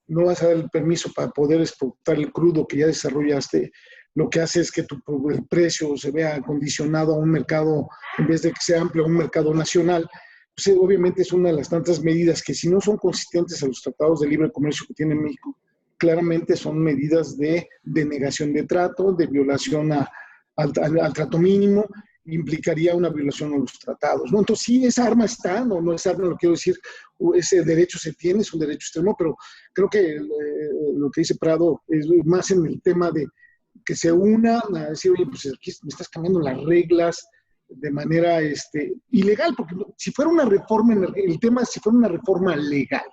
no vas a dar el permiso para poder exportar el crudo que ya desarrollaste, lo que hace es que el precio se vea condicionado a un mercado, en vez de que sea amplio, a un mercado nacional. Pues obviamente es una de las tantas medidas que, si no son consistentes a los tratados de libre comercio que tiene México, claramente son medidas de denegación de trato, de violación al trato mínimo, implicaría una violación a los tratados, ¿no? Entonces, sí, esa arma está, no es arma, lo quiero decir, ese derecho se tiene, es un derecho extremo, pero creo que lo que dice Prado es más en el tema de que se una a decir, oye, pues aquí me estás cambiando las reglas de manera ilegal, porque si fuera una reforma, el tema si fuera una reforma legal,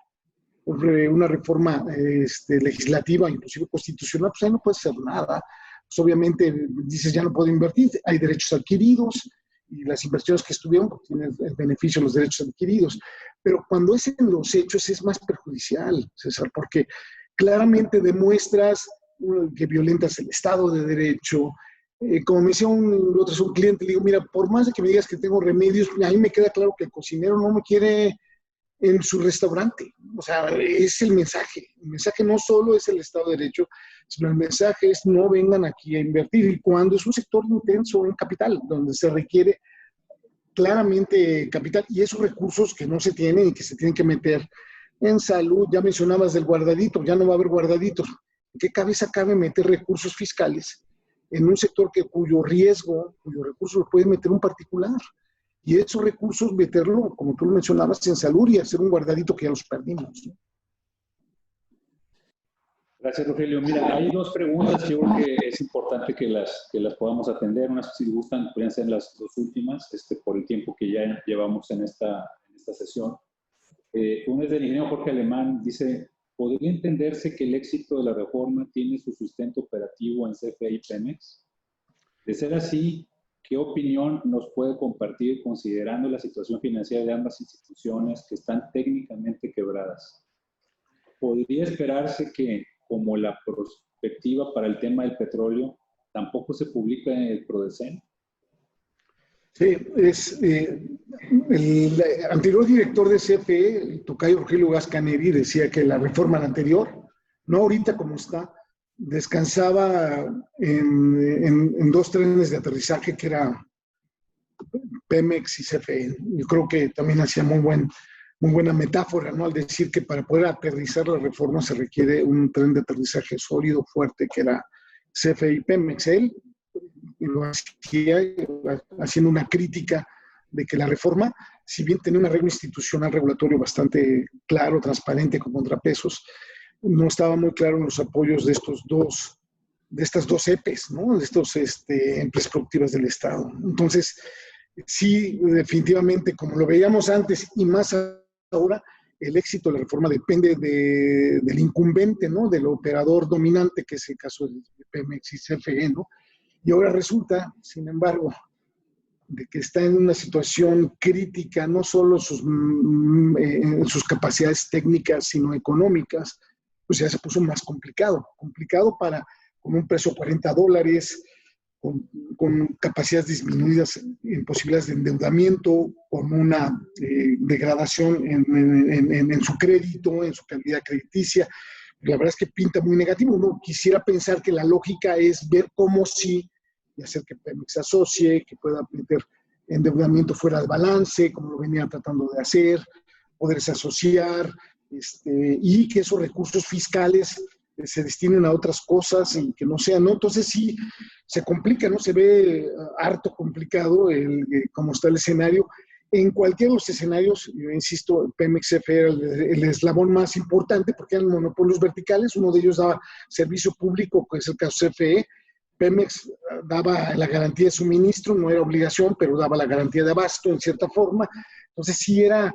una reforma legislativa, inclusive constitucional, pues ahí no puede hacer nada. Pues obviamente dices, ya no puedo invertir, hay derechos adquiridos y las inversiones que estuvieron pues, tienen el beneficio de los derechos adquiridos. Pero cuando es en los hechos es más perjudicial, César, porque claramente demuestras que violentas el Estado de Derecho. Como me decía un cliente, le digo, mira, por más de que me digas que tengo remedios, a mí me queda claro que el cocinero no me quiere en su restaurante. O sea, es el mensaje. El mensaje no solo es el Estado de Derecho, sino el mensaje es no vengan aquí a invertir. Y cuando es un sector intenso en capital, donde se requiere claramente capital y esos recursos que no se tienen y que se tienen que meter en salud, ya mencionabas del guardadito, ya no va a haber guardaditos. ¿En qué cabeza cabe meter recursos fiscales en un sector cuyo recursos lo puede meter un particular? Y esos recursos meterlo, como tú lo mencionabas, en salud y hacer un guardadito que ya los perdimos, ¿no? Gracias, Rogelio. Mira, hay dos preguntas que yo creo que es importante que las podamos atender. Unas, si gustan, podrían ser las dos últimas, por el tiempo que ya llevamos en esta sesión. Una es del ingeniero Jorge Alemán, dice, ¿podría entenderse que el éxito de la reforma tiene su sustento operativo en CFE y Pemex? De ser así, ¿qué opinión nos puede compartir considerando la situación financiera de ambas instituciones que están técnicamente quebradas? ¿Podría esperarse que, como la perspectiva para el tema del petróleo, tampoco se publica en el PRODECEN? Sí, el anterior director de CFE, el tocayo Rogelio Gascaneri, decía que la reforma anterior, no ahorita como está, descansaba en dos trenes de aterrizaje que era Pemex y CFE. Yo creo que también hacía muy buena metáfora, ¿no? Al decir que para poder aterrizar la reforma se requiere un tren de aterrizaje sólido, fuerte, que era CFE y Pemex. Él lo hacía haciendo una crítica de que la reforma, si bien tenía un arreglo institucional regulatorio bastante claro, transparente, con contrapesos, no estaba muy claro en los apoyos de estas dos EPEs, ¿no? De estas empresas productivas del Estado. Entonces, sí, definitivamente, como lo veíamos antes y más ahora, el éxito de la reforma depende del incumbente, ¿no? Del operador dominante, que es el caso de Pemex y CFE, ¿no? Y ahora resulta, sin embargo, de que está en una situación crítica, no solo en sus capacidades técnicas, sino económicas, pues ya se puso más complicado con un precio de $40, con capacidades disminuidas en posibilidades de endeudamiento, con una degradación en su crédito, en su calidad crediticia. La verdad es que pinta muy negativo. Uno quisiera pensar que la lógica es ver cómo sí, y hacer que Pemex se asocie, que pueda meter endeudamiento fuera de balance, como lo venía tratando de hacer, poderse asociar, y que esos recursos fiscales se destinen a otras cosas y que no sean, ¿no? Entonces sí, se complica, ¿no? Se ve harto complicado cómo está el escenario. En cualquiera de los escenarios, yo insisto, Pemex CFE era el eslabón más importante porque eran monopolios verticales. Uno de ellos daba servicio público, que es el caso CFE. Pemex daba la garantía de suministro, no era obligación, pero daba la garantía de abasto en cierta forma. Entonces sí era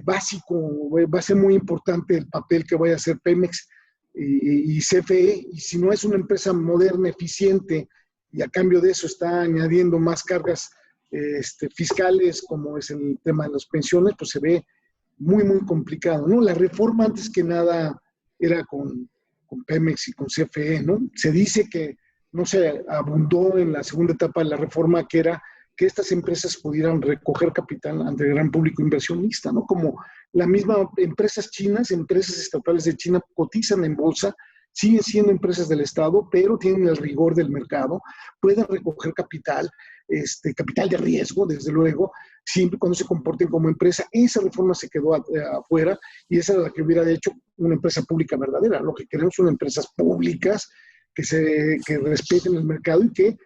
básico, va a ser muy importante el papel que vaya a hacer Pemex y CFE, y si no es una empresa moderna, eficiente, y a cambio de eso está añadiendo más cargas fiscales, como es el tema de las pensiones, pues se ve muy complicado, ¿no? La reforma, antes que nada, era con Pemex y con CFE, ¿no? Se dice que no se abundó en la segunda etapa de la reforma, que era que estas empresas pudieran recoger capital ante el gran público inversionista, ¿no? Como la misma empresas chinas, empresas estatales de China cotizan en bolsa, siguen siendo empresas del Estado, pero tienen el rigor del mercado, pueden recoger capital, capital de riesgo, desde luego, siempre cuando se comporten como empresa. Esa reforma se quedó afuera y esa es la que hubiera hecho una empresa pública verdadera. Lo que queremos son empresas públicas que respeten el mercado y que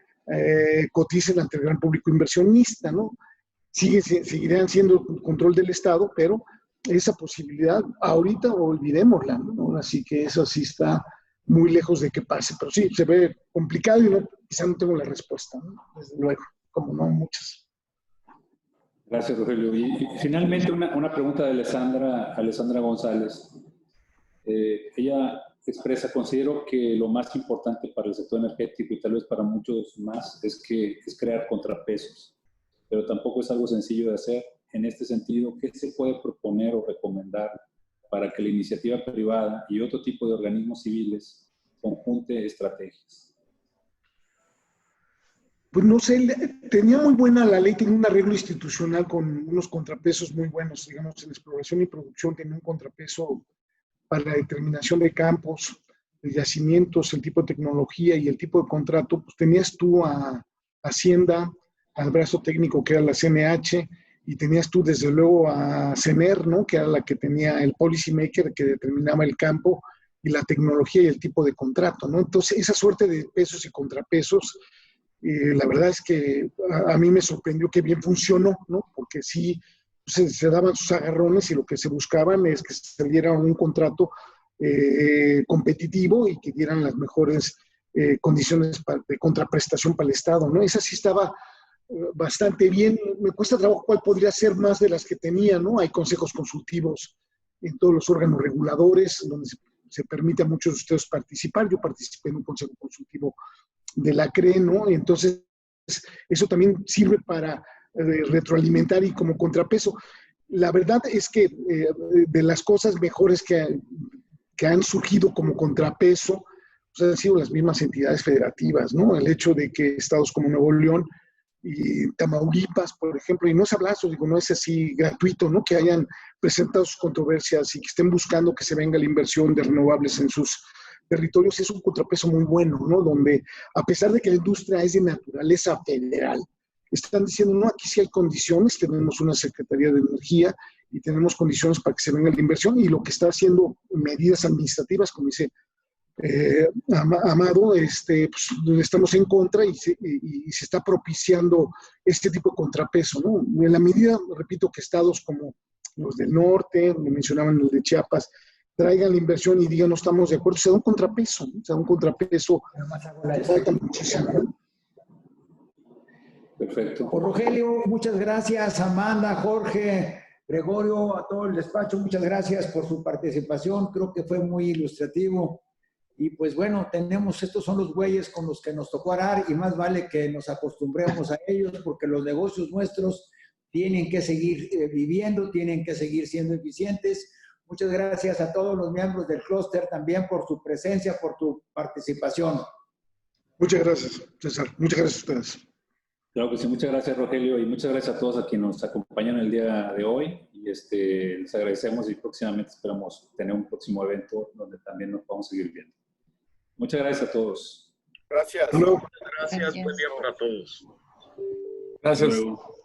coticen ante el gran público inversionista, ¿no? Seguirán siendo control del Estado, pero esa posibilidad ahorita olvidémosla, ¿no? Así que eso sí está muy lejos de que pase, pero sí, se ve complicado y quizá no tengo la respuesta, ¿no? Desde luego, como no muchas. Gracias, Rogelio. Y finalmente una pregunta de Alessandra González. Ella expresa: considero que lo más importante para el sector energético y tal vez para muchos más es crear contrapesos, pero tampoco es algo sencillo de hacer. En este sentido, ¿qué se puede proponer o recomendar para que la iniciativa privada y otro tipo de organismos civiles conjunte estrategias? Pues no sé, tenía muy buena la ley, tenía un arreglo institucional con unos contrapesos muy buenos, digamos, en exploración y producción tenía un contrapeso para la determinación de campos, de yacimientos, el tipo de tecnología y el tipo de contrato. Pues tenías tú a Hacienda, al brazo técnico que era la CNH, y tenías tú desde luego a CENER, ¿no? Que era la que tenía el policy maker que determinaba el campo y la tecnología y el tipo de contrato, ¿no? Entonces, esa suerte de pesos y contrapesos, la verdad es que a mí me sorprendió que bien funcionó, ¿no? Porque sí se daban sus agarrones y lo que se buscaban es que se diera un contrato competitivo y que dieran las mejores condiciones de contraprestación para el Estado, ¿no? Esa sí estaba bastante bien. Me cuesta trabajo cuál podría ser más de las que tenía, ¿no? Hay consejos consultivos en todos los órganos reguladores donde se permite a muchos de ustedes participar. Yo participé en un consejo consultivo de la CRE, ¿no? Entonces, eso también sirve para retroalimentar y como contrapeso. La verdad es que de las cosas mejores que han surgido como contrapeso, pues han sido las mismas entidades federativas, ¿no? El hecho de que estados como Nuevo León y Tamaulipas, por ejemplo, y no es hablazo, digo, no es así gratuito, ¿no? Que hayan presentado sus controversias y que estén buscando que se venga la inversión de renovables en sus territorios, es un contrapeso muy bueno, ¿no? Donde, a pesar de que la industria es de naturaleza federal, están diciendo, no, aquí sí hay condiciones, tenemos una Secretaría de Energía y tenemos condiciones para que se venga la inversión, y lo que está haciendo medidas administrativas, como dice Amado, pues, estamos en contra y se está propiciando este tipo de contrapeso, ¿no? En la medida, repito, que estados como los del norte, me mencionaban los de Chiapas, traigan la inversión y digan no estamos de acuerdo, se da un contrapeso, ¿no? Se da un contrapeso que falta muchísimo, ¿no? Perfecto. Por Rogelio, muchas gracias. Amanda, Jorge, Gregorio, a todo el despacho, muchas gracias por su participación. Creo que fue muy ilustrativo. Y pues bueno, estos son los bueyes con los que nos tocó arar, y más vale que nos acostumbremos a ellos, porque los negocios nuestros tienen que seguir viviendo, tienen que seguir siendo eficientes. Muchas gracias a todos los miembros del clúster también por su presencia, por tu participación. Muchas gracias, César. Muchas gracias a ustedes. Claro que sí, muchas gracias, Rogelio, y muchas gracias a todos a quienes nos acompañan el día de hoy. Y les agradecemos, y próximamente esperamos tener un próximo evento donde también nos podamos seguir viendo. Muchas gracias a todos. Gracias. Hasta luego. Gracias. Buen día para todos. Gracias. Hasta luego.